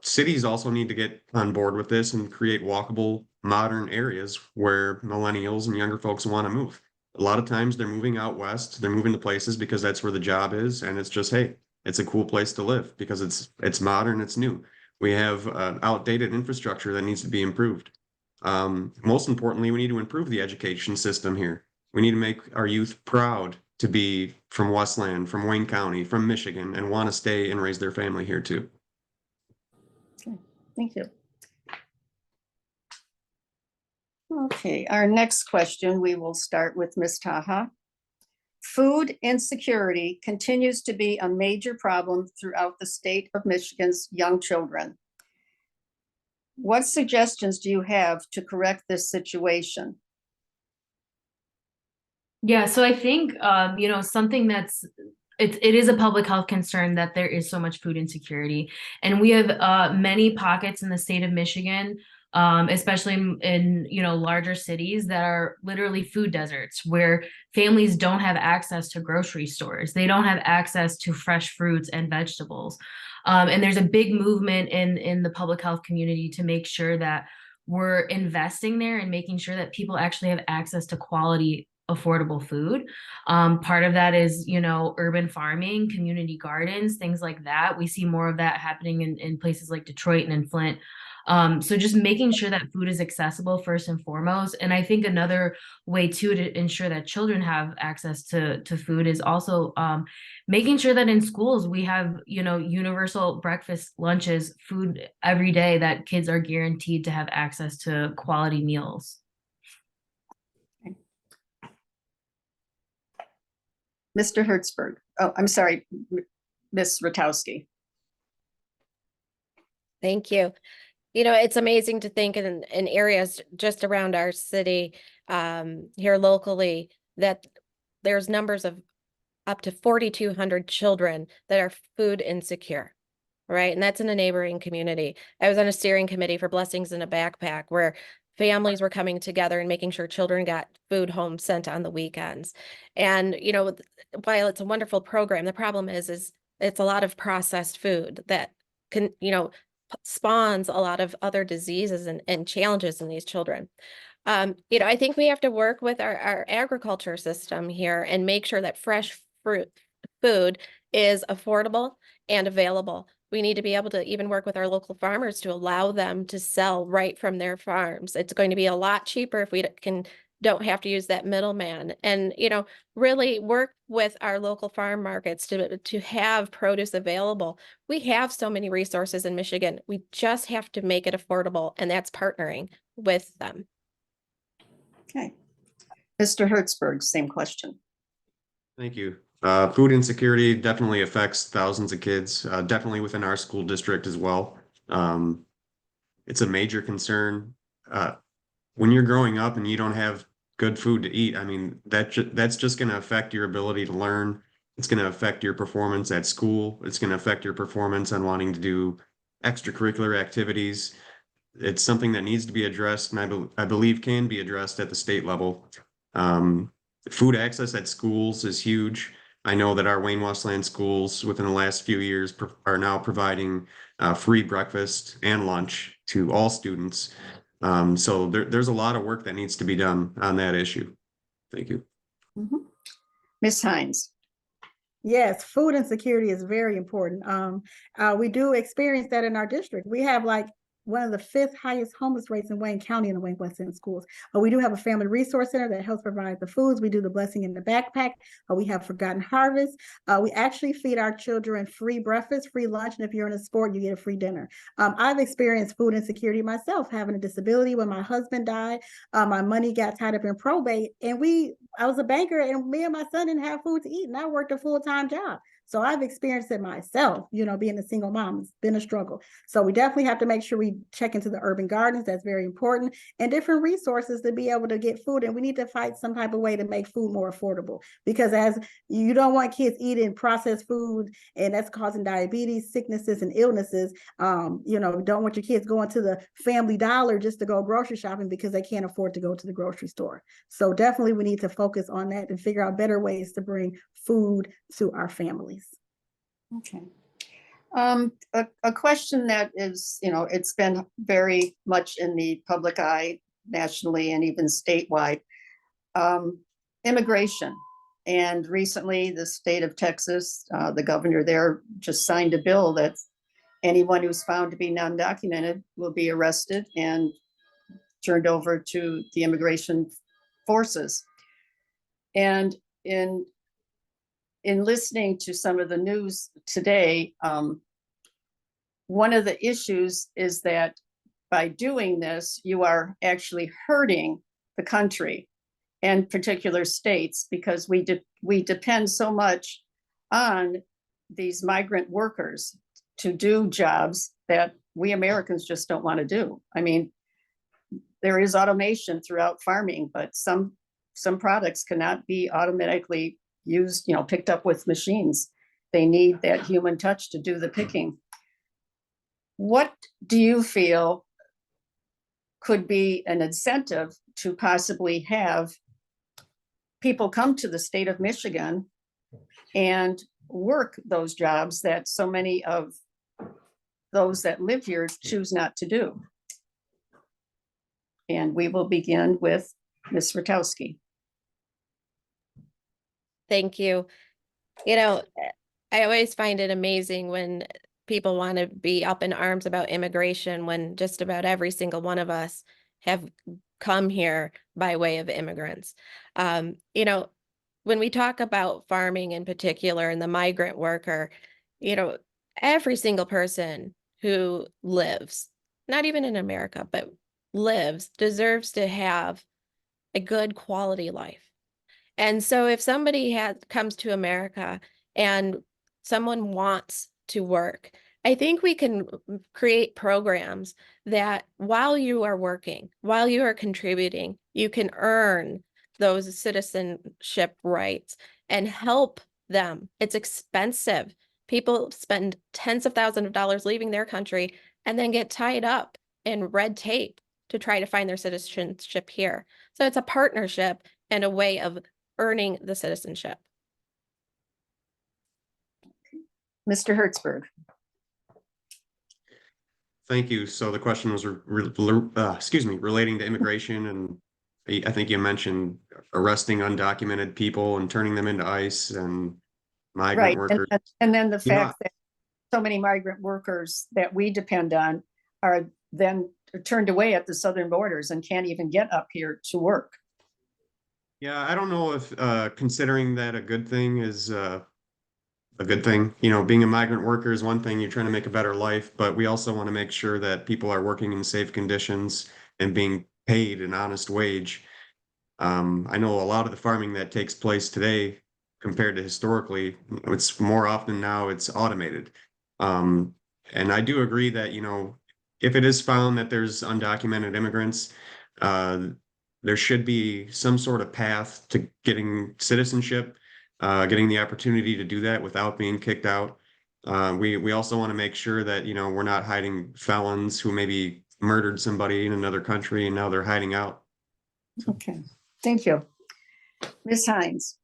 S5: Cities also need to get on board with this and create walkable, modern areas where millennials and younger folks want to move. A lot of times they're moving out west, they're moving to places because that's where the job is, and it's just, hey, it's a cool place to live because it's modern, it's new. We have outdated infrastructure that needs to be improved. Most importantly, we need to improve the education system here. We need to make our youth proud to be from Westland, from Wayne County, from Michigan, and want to stay and raise their family here too.
S1: Okay, thank you. Okay, our next question, we will start with Ms. Taha. Food insecurity continues to be a major problem throughout the state of Michigan's young children. What suggestions do you have to correct this situation?
S3: Yeah, so I think, you know, something that's, it is a public health concern that there is so much food insecurity. And we have many pockets in the state of Michigan, especially in, you know, larger cities that are literally food deserts where families don't have access to grocery stores. They don't have access to fresh fruits and vegetables. And there's a big movement in the public health community to make sure that we're investing there and making sure that people actually have access to quality affordable food. Part of that is, you know, urban farming, community gardens, things like that. We see more of that happening in places like Detroit and in Flint. So just making sure that food is accessible first and foremost. And I think another way too to ensure that children have access to food is also making sure that in schools we have, you know, universal breakfast, lunches, food every day, that kids are guaranteed to have access to quality meals.
S1: Mr. Hertzberg. Oh, I'm sorry, Ms. Ratowski.
S4: Thank you. You know, it's amazing to think in areas just around our city, here locally, that there's numbers of up to 4,200 children that are food insecure, right? And that's in a neighboring community. I was on a steering committee for Blessings in a Backpack where families were coming together and making sure children got food home sent on the weekends. And, you know, while it's a wonderful program, the problem is it's a lot of processed food that can, you know, spawns a lot of other diseases and challenges in these children. You know, I think we have to work with our agriculture system here and make sure that fresh food is affordable and available. We need to be able to even work with our local farmers to allow them to sell right from their farms. It's going to be a lot cheaper if we don't have to use that middleman, and, you know, really work with our local farm markets to have produce available. We have so many resources in Michigan. We just have to make it affordable, and that's partnering with them.
S1: Okay, Mr. Hertzberg, same question.
S5: Thank you. Food insecurity definitely affects thousands of kids, definitely within our school district as well. It's a major concern. When you're growing up and you don't have good food to eat, I mean, that's just going to affect your ability to learn. It's going to affect your performance at school. It's going to affect your performance on wanting to do extracurricular activities. It's something that needs to be addressed, and I believe can be addressed at the state level. Food access at schools is huge. I know that our Wayne Westland schools within the last few years are now providing free breakfast and lunch to all students. So there's a lot of work that needs to be done on that issue. Thank you.
S1: Ms. Hines.
S2: Yes, food insecurity is very important. We do experience that in our district. We have like one of the 5th highest homeless rates in Wayne County in the Wayne Westland schools. We do have a family resource center that helps provide the foods. We do the blessing in the backpack. We have Forgotten Harvest. We actually feed our children free breakfast, free lunch, and if you're in a sport, you get a free dinner. I've experienced food insecurity myself, having a disability. When my husband died, my money got tied up in probate, and I was a banker, and me and my son didn't have food to eat, and I worked a full-time job. So I've experienced it myself, being a single mom. It's been a struggle. So we definitely have to make sure we check into the urban gardens. That's very important, and different resources to be able to get food. And we need to fight some type of way to make food more affordable, because as you don't want kids eating processed food, and that's causing diabetes, sicknesses, and illnesses. You don't want your kids going to the Family Dollar just to go grocery shopping because they can't afford to go to the grocery store. So definitely we need to focus on that and figure out better ways to bring food to our families.
S1: Okay. A question that is, it's been very much in the public eye nationally and even statewide, immigration. And recently the state of Texas, the governor there just signed a bill that anyone who's found to be non-documented will be arrested and turned over to the immigration forces. And in listening to some of the news today, one of the issues is that by doing this, you are actually hurting the country and particular states, because we depend so much on these migrant workers to do jobs that we Americans just don't want to do. I mean, there is automation throughout farming, but some products cannot be automatically used, picked up with machines. They need that human touch to do the picking. What do you feel could be an incentive to possibly have people come to the state of Michigan and work those jobs that so many of those that live here choose not to do? And we will begin with Ms. Rutkowski.
S4: Thank you. I always find it amazing when people want to be up in arms about immigration, when just about every single one of us have come here by way of immigrants. When we talk about farming in particular and the migrant worker, every single person who lives, not even in America, but lives, deserves to have a good quality life. And so if somebody comes to America and someone wants to work, I think we can create programs that while you are working, while you are contributing, you can earn those citizenship rights and help them. It's expensive. People spend tens of thousands of dollars leaving their country and then get tied up in red tape to try to find their citizenship here. So it's a partnership and a way of earning the citizenship.
S5: Mr. Hertzberg. Thank you. So the question was, relating to immigration, and I think you mentioned arresting undocumented people and turning them into ICE and migrant workers.
S1: And then the fact that so many migrant workers that we depend on are then turned away at the southern borders and can't even get up here to work.
S5: Yeah, I don't know if considering that a good thing is a good thing. Being a migrant worker is one thing. You're trying to make a better life, but we also want to make sure that people are working in safe conditions and being paid an honest wage. I know a lot of the farming that takes place today compared to historically, it's more often now it's automated. Um, and I do agree that, if it is found that there's undocumented immigrants, uh, there should be some sort of path to getting citizenship, getting the opportunity to do that without being kicked out. We also want to make sure that, we're not hiding felons who maybe murdered somebody in another country and now they're hiding out.
S1: Okay, thank you. Ms. Hines.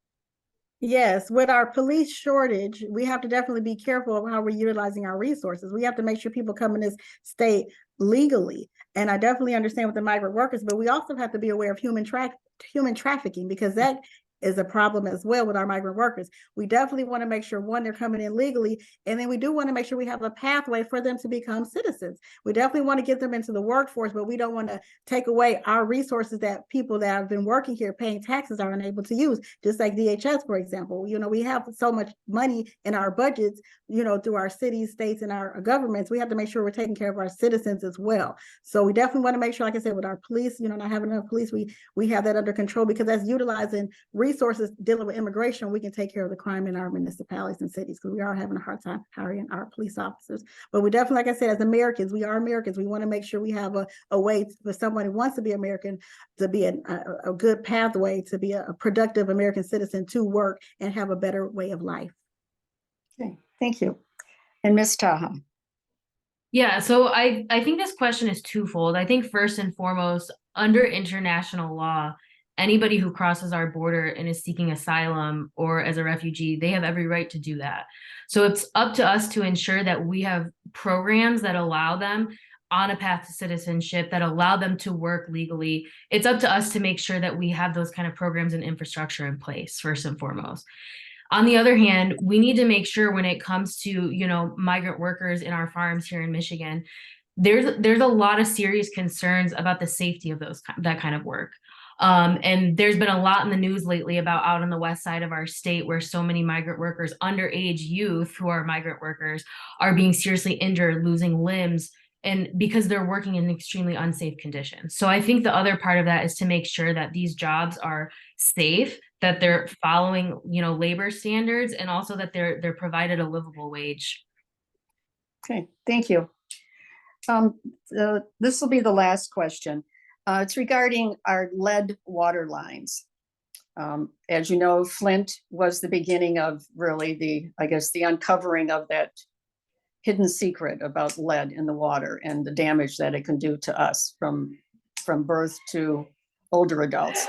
S2: Yes, with our police shortage, we have to definitely be careful of how we're utilizing our resources. We have to make sure people come in this state legally. And I definitely understand with the migrant workers, but we also have to be aware of human trafficking, because that is a problem as well with our migrant workers. We definitely want to make sure, one, they're coming in legally, and then we do want to make sure we have a pathway for them to become citizens. We definitely want to get them into the workforce, but we don't want to take away our resources that people that have been working here paying taxes are unable to use, just like DHS, for example. We have so much money in our budgets, through our cities, states, and our governments. We have to make sure we're taking care of our citizens as well. So we definitely want to make sure, like I said, with our police, not having enough police, we have that under control, because that's utilizing resources dealing with immigration. We can take care of the crime in our municipalities and cities, because we are having a hard time hiring our police officers. But we definitely, like I said, as Americans, we are Americans. We want to make sure we have a way for someone who wants to be American to be a good pathway to be a productive American citizen, to work and have a better way of life.
S1: Okay, thank you. And Ms. Taha.
S3: Yeah, so I think this question is twofold. I think first and foremost, under international law, anybody who crosses our border and is seeking asylum or as a refugee, they have every right to do that. So it's up to us to ensure that we have programs that allow them on a path to citizenship, that allow them to work legally. It's up to us to make sure that we have those kind of programs and infrastructure in place, first and foremost. On the other hand, we need to make sure when it comes to, migrant workers in our farms here in Michigan, there's a lot of serious concerns about the safety of that kind of work. And there's been a lot in the news lately about out on the west side of our state where so many migrant workers, underage youth who are migrant workers, are being seriously injured, losing limbs, and because they're working in extremely unsafe conditions. So I think the other part of that is to make sure that these jobs are safe, that they're following, labor standards, and also that they're provided a livable wage.
S1: Okay, thank you. This will be the last question. It's regarding our lead water lines. As you know, Flint was the beginning of really the uncovering of that hidden secret about lead in the water and the damage that it can do to us from birth to older adults.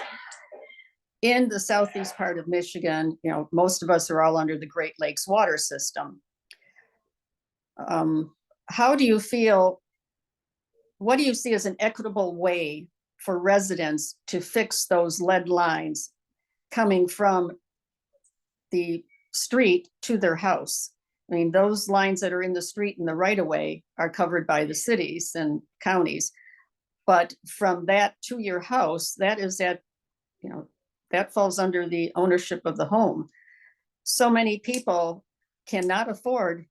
S1: In the southeast part of Michigan, most of us are all under the Great Lakes water system. How do you feel? What do you see as an equitable way for residents to fix those lead lines coming from the street to their house? I mean, those lines that are in the street and the right of way are covered by the cities and counties. But from that to your house, that falls under the ownership of the home. So many people cannot afford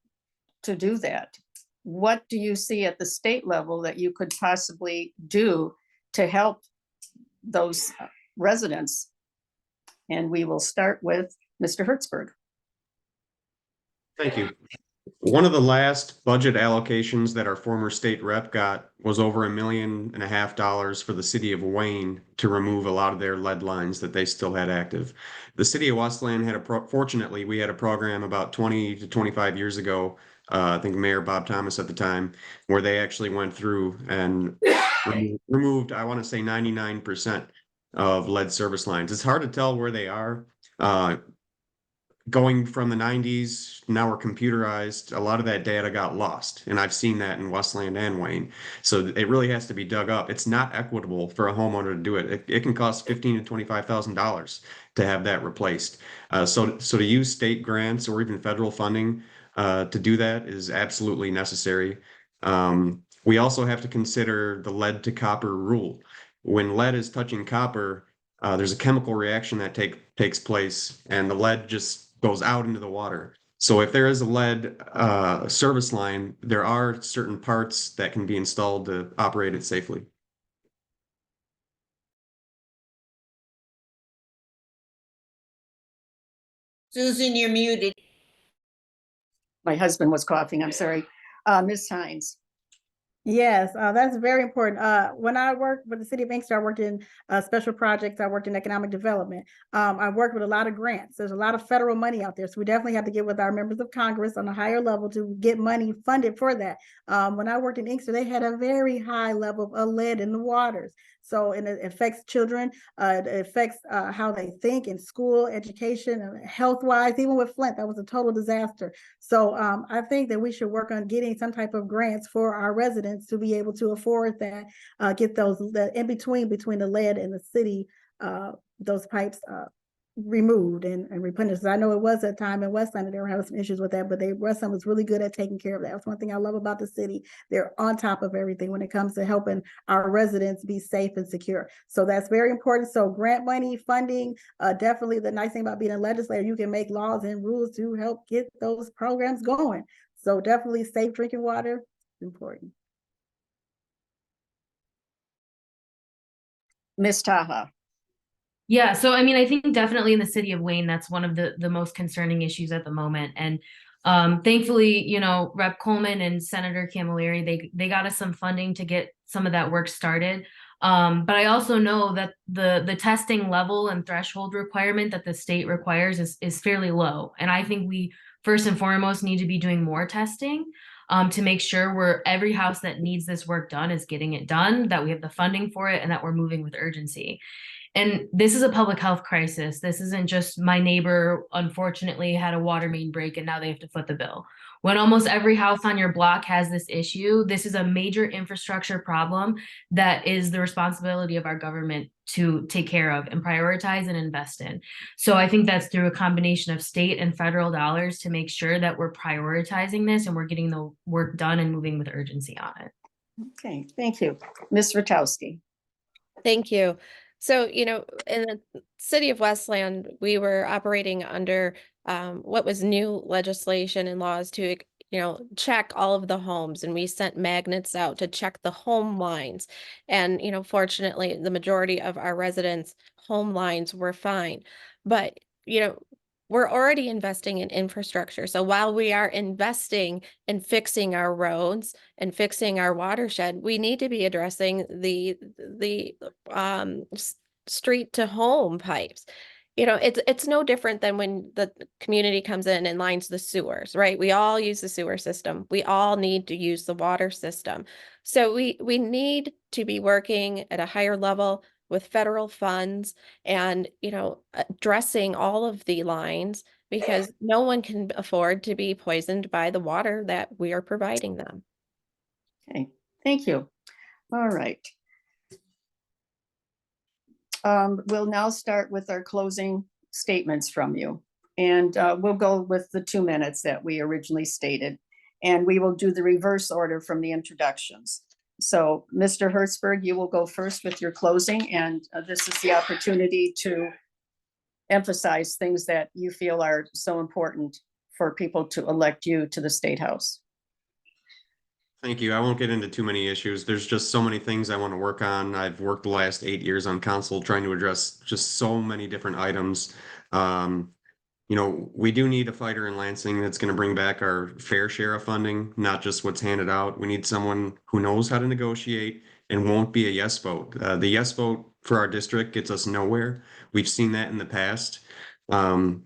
S1: to do that. What do you see at the state level that you could possibly do to help those residents? And we will start with Mr. Hertzberg.
S5: Thank you. One of the last budget allocations that our former state rep got was over $1.5 million for the city of Wayne to remove a lot of their lead lines that they still had active. The city of Westland fortunately, we had a program about 20 to 25 years ago, I think Mayor Bob Thomas at the time, where they actually went through and removed, I want to say 99% of lead service lines. It's hard to tell where they are. Going from the 90s, now we're computerized. A lot of that data got lost, and I've seen that in Westland and Wayne. So it really has to be dug up. It's not equitable for a homeowner to do it. It can cost $15,000 to $25,000 to have that replaced. So to use state grants or even federal funding to do that is absolutely necessary. We also have to consider the lead to copper rule. When lead is touching copper, there's a chemical reaction that takes place, and the lead just goes out into the water. So if there is a lead service line, there are certain parts that can be installed to operate it safely.
S6: Susan, you're muted.
S1: My husband was coughing, I'm sorry. Ms. Hines.
S2: Yes, that's very important. When I worked with the city of Inkster, I worked in special projects. I worked in economic development. I worked with a lot of grants. There's a lot of federal money out there. So we definitely have to get with our members of Congress on a higher level to get money funded for that. When I worked in Inkster, they had a very high level of lead in the waters. So and it affects children, it affects how they think in school, education, and health-wise. Even with Flint, that was a total disaster. So I think that we should work on getting some type of grants for our residents to be able to afford that, get those the in between the lead and the city, those pipes removed and replenished. I know it was a time in Westland that they were having some issues with that, but Westland was really good at taking care of that. That's one thing I love about the city. They're on top of everything when it comes to helping our residents be safe and secure. So that's very important. So grant money, funding, definitely the nice thing about being a legislator, you can make laws and rules to help get those programs going. So definitely safe drinking water is important.
S1: Ms. Taha.
S3: Yeah, so I mean, I think definitely in the city of Wayne, that's one of the most concerning issues at the moment. And thankfully, you know, Rep. Coleman and Senator Camilleri, they got us some funding to get some of that work started. But I also know that the testing level and threshold requirement that the state requires is fairly low. And I think we first and foremost need to be doing more testing to make sure every house that needs this work done is getting it done, that we have the funding for it, and that we're moving with urgency. And this is a public health crisis. This isn't just my neighbor, unfortunately, had a water main break and now they have to foot the bill. When almost every house on your block has this issue, this is a major infrastructure problem that is the responsibility of our government to take care of and prioritize and invest in. So I think that's through a combination of state and federal dollars to make sure that we're prioritizing this and we're getting the work done and moving with urgency on it.
S1: Okay, thank you. Ms. Ratowski.
S4: Thank you. So, you know, in the city of Westland, we were operating under what was new legislation and laws to, you know, check all of the homes, and we sent magnets out to check the home lines. And, you know, fortunately, the majority of our residents' home lines were fine. But, you know, we're already investing in infrastructure. So while we are investing in fixing our roads and fixing our watershed, we need to be addressing the street to home pipes. You know, it's no different than when the community comes in and lines the sewers, right? We all use the sewer system. We all need to use the water system. So we need to be working at a higher level with federal funds and, you know, addressing all of the lines, because no one can afford to be poisoned by the water that we are providing them.
S1: Okay, thank you. All right. We'll now start with our closing statements from you. And we'll go with the 2 minutes that we originally stated. And we will do the reverse order from the introductions. So, Mr. Hertzberg, you will go first with your closing, and this is the opportunity to emphasize things that you feel are so important for people to elect you to the State House.
S5: Thank you. I won't get into too many issues. There's just so many things I want to work on. I've worked the last 8 years on council trying to address just so many different items. You know, we do need a fighter in Lansing that's going to bring back our fair share of funding, not just what's handed out. We need someone who knows how to negotiate and won't be a yes vote. The yes vote for our district gets us nowhere. We've seen that in the past. And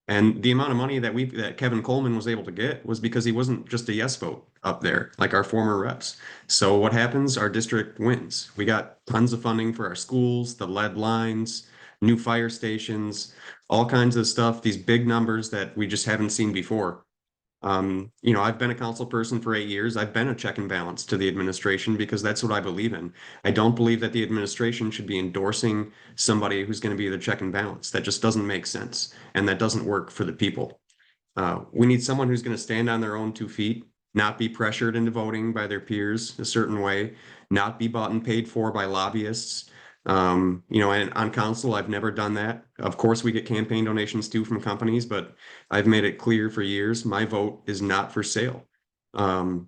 S5: the amount of money that Kevin Coleman was able to get was because he wasn't just a yes vote up there, like our former reps. So what happens? Our district wins. We got tons of funding for our schools, the lead lines, new fire stations, all kinds of stuff, these big numbers that we just haven't seen before. You know, I've been a council person for 8 years. I've been a check and balance to the administration because that's what I believe in. I don't believe that the administration should be endorsing somebody who's going to be the check and balance. That just doesn't make sense. And that doesn't work for the people. We need someone who's going to stand on their own 2 feet, not be pressured into voting by their peers a certain way, not be bought and paid for by lobbyists. You know, and on council, I've never done that. Of course, we get campaign donations too from companies, but I've made it clear for years, my vote is not for sale. You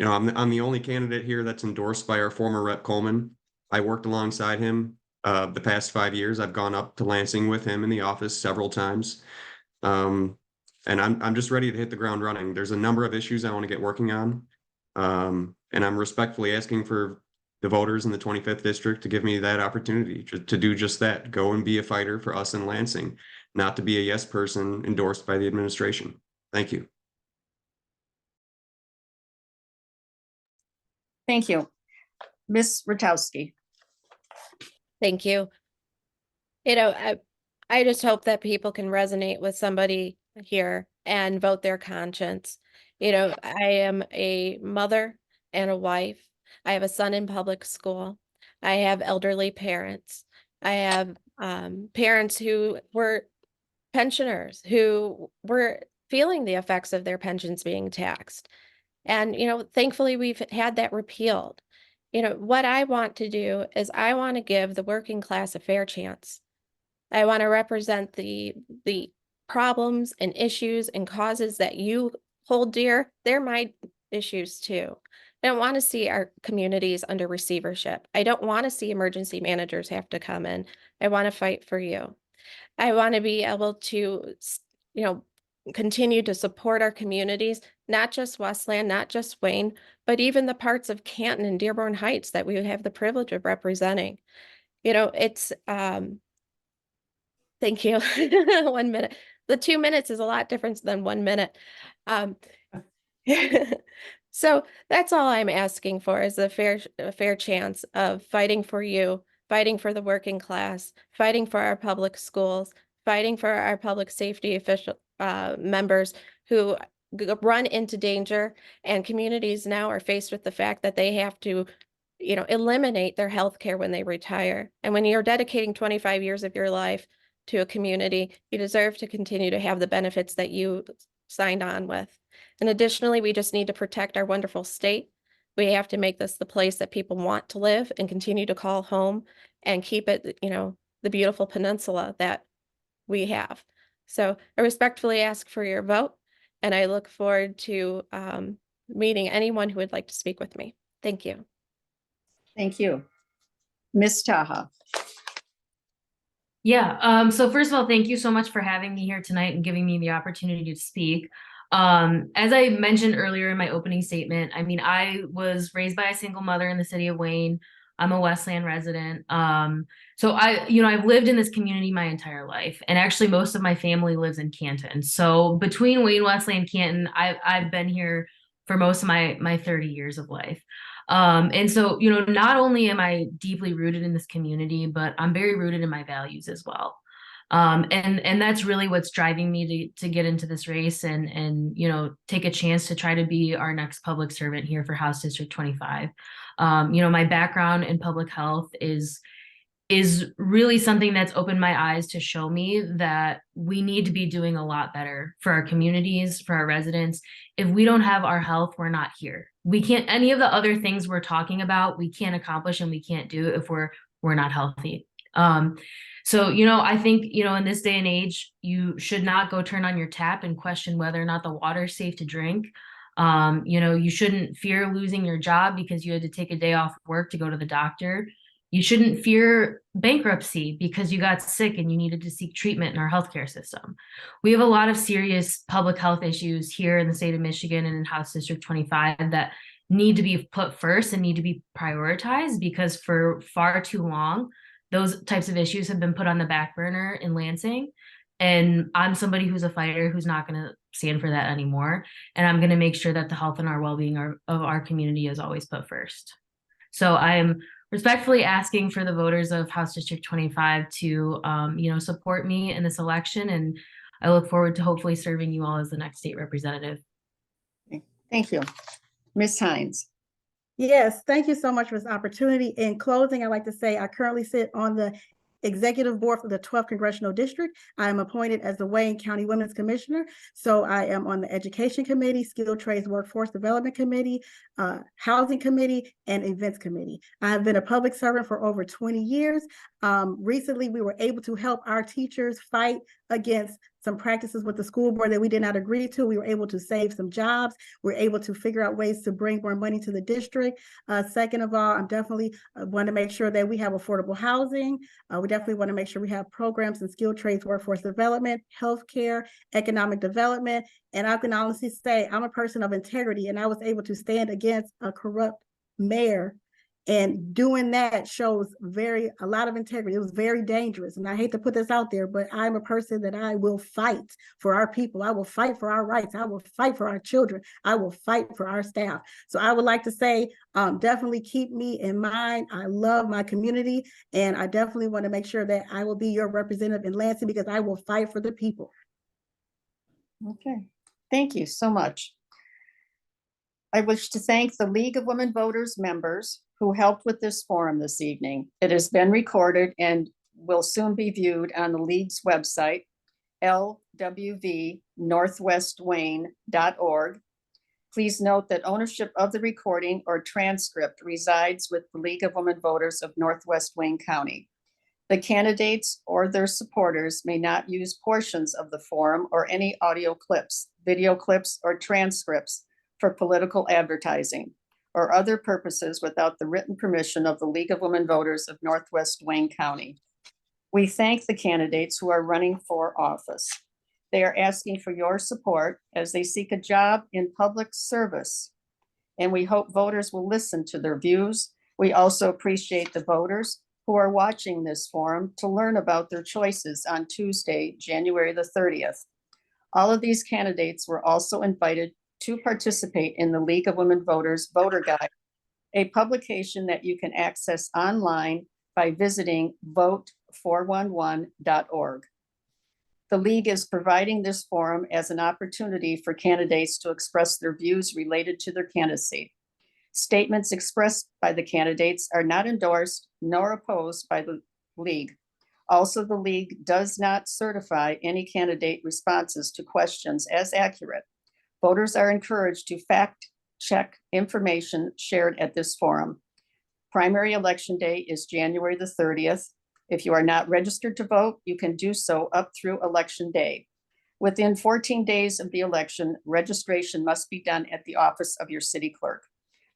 S5: know, I'm the only candidate here that's endorsed by our former Rep. Coleman. I worked alongside him the past 5 years. I've gone up to Lansing with him in the office several times. And I'm just ready to hit the ground running. There's a number of issues I want to get working on. And I'm respectfully asking for the voters in the 25th district to give me that opportunity to do just that. Go and be a fighter for us in Lansing, not to be a yes person endorsed by the administration. Thank you.
S1: Thank you. Ms. Rutowski.
S4: Thank you. You know, I just hope that people can resonate with somebody here and vote their conscience. You know, I am a mother and a wife. I have a son in public school. I have elderly parents. I have parents who were pensioners who were feeling the effects of their pensions being taxed. And, you know, thankfully we've had that repealed. You know, what I want to do is I want to give the working class a fair chance. I want to represent the problems and issues and causes that you hold dear. They're my issues too. I don't want to see our communities under receivership. I don't want to see emergency managers have to come in. I want to fight for you. I want to be able to, you know, continue to support our communities, not just Westland, not just Wayne, but even the parts of Canton and Dearborn Heights that we have the privilege of representing. You know, it's, thank you. 1 minute. The 2 minutes is a lot different than 1 minute. So that's all I'm asking for is a fair chance of fighting for you, fighting for the working class, fighting for our public schools, fighting for our public safety official members who run into danger, and communities now are faced with the fact that they have to, you know, eliminate their health care when they retire. And when you're dedicating 25 years of your life to a community, you deserve to continue to have the benefits that you signed on with. And additionally, we just need to protect our wonderful state. We have to make this the place that people want to live and continue to call home and keep it, you know, the beautiful peninsula that we have. So I respectfully ask for your vote, and I look forward to meeting anyone who would like to speak with me. Thank you.
S1: Thank you. Ms. Taha.
S3: Yeah, so first of all, thank you so much for having me here tonight and giving me the opportunity to speak. As I mentioned earlier in my opening statement, I mean, I was raised by a single mother in the city of Wayne. I'm a Westland resident. So I've lived in this community my entire life, and actually most of my family lives in Canton. So between Wayne, Westland, Canton, I've been here for most of my 30 years of life. And so, you know, not only am I deeply rooted in this community, but I'm very rooted in my values as well. And that's really what's driving me to get into this race and, you know, take a chance to try to be our next public servant here for House District 25. You know, my background in public health is really something that's opened my eyes to show me that we need to be doing a lot better for our communities, for our residents. If we don't have our health, we're not here. We can't, any of the other things we're talking about, we can't accomplish and we can't do if we're not healthy. So, you know, I think, you know, in this day and age, you should not go turn on your tap and question whether or not the water is safe to drink. You know, you shouldn't fear losing your job because you had to take a day off work to go to the doctor. You shouldn't fear bankruptcy because you got sick and you needed to seek treatment in our healthcare system. We have a lot of serious public health issues here in the state of Michigan and in House District 25 that need to be put first and need to be prioritized, because for far too long, those types of issues have been put on the back burner in Lansing. And I'm somebody who's a fighter who's not going to stand for that anymore. And I'm going to make sure that the health and our well-being of our community is always put first. So I am respectfully asking for the voters of House District 25 to, you know, support me in this election. And I look forward to hopefully serving you all as the next state representative.
S1: Thank you. Ms. Hines.
S2: Yes, thank you so much for this opportunity. In closing, I'd like to say I currently sit on the Executive Board for the 12th Congressional District. I am appointed as the Wayne County Women's Commissioner. So I am on the Education Committee, Skilled Trades Workforce Development Committee, Housing Committee, and Events Committee. I have been a public servant for over 20 years. Recently, we were able to help our teachers fight against some practices with the school board that we did not agree to. We were able to save some jobs. We were able to figure out ways to bring more money to the district. Second of all, I'm definitely want to make sure that we have affordable housing. We definitely want to make sure we have programs in skilled trades, workforce development, healthcare, economic development. And I can honestly say I'm a person of integrity, and I was able to stand against a corrupt mayor. And doing that shows a lot of integrity. It was very dangerous. And I hate to put this out there, but I'm a person that I will fight for our people. I will fight for our rights. I will fight for our children. I will fight for our staff. So I would like to say, definitely keep me in mind. I love my community, and I definitely want to make sure that I will be your representative in Lansing, because I will fight for the people.
S1: Okay, thank you so much. I wish to thank the League of Women Voters members who helped with this forum this evening. It has been recorded and will soon be viewed on the League's website, lwvnorthwestwayne.org. Please note that ownership of the recording or transcript resides with the League of Women Voters of Northwest Wayne County. The candidates or their supporters may not use portions of the forum or any audio clips, video clips, or transcripts for political advertising or other purposes without the written permission of the League of Women Voters of Northwest Wayne County. We thank the candidates who are running for office. They are asking for your support as they seek a job in public service, and we hope voters will listen to their views. We also appreciate the voters who are watching this forum to learn about their choices on Tuesday, January the 30th. All of these candidates were also invited to participate in the League of Women Voters Voter Guide, a publication that you can access online by visiting vote411.org. The League is providing this forum as an opportunity for candidates to express their views related to their candidacy. Statements expressed by the candidates are not endorsed nor opposed by the League. Also, the League does not certify any candidate responses to questions as accurate. Voters are encouraged to fact-check information shared at this forum. Primary election day is January the 30th. If you are not registered to vote, you can do so up through election day. Within 14 days of the election, registration must be done at the office of your city clerk.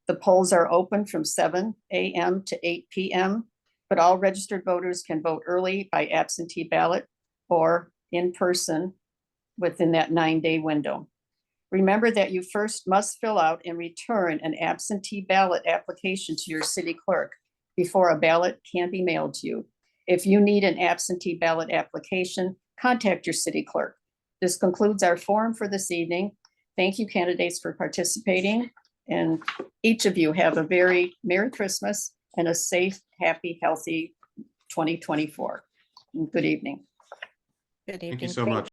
S1: The polls are open from 7 a.m. to 8 p.m., but all registered voters can vote early by absentee ballot or in person within that 9-day window. Remember that you first must fill out and return an absentee ballot application to your city clerk before a ballot can be mailed to you. If you need an absentee ballot application, contact your city clerk. This concludes our forum for this evening. Thank you, candidates, for participating, and each of you have a very Merry Christmas and a safe, happy, healthy 2024. Good evening.
S4: Good
S5: Thank you
S4: evening.
S5: so much.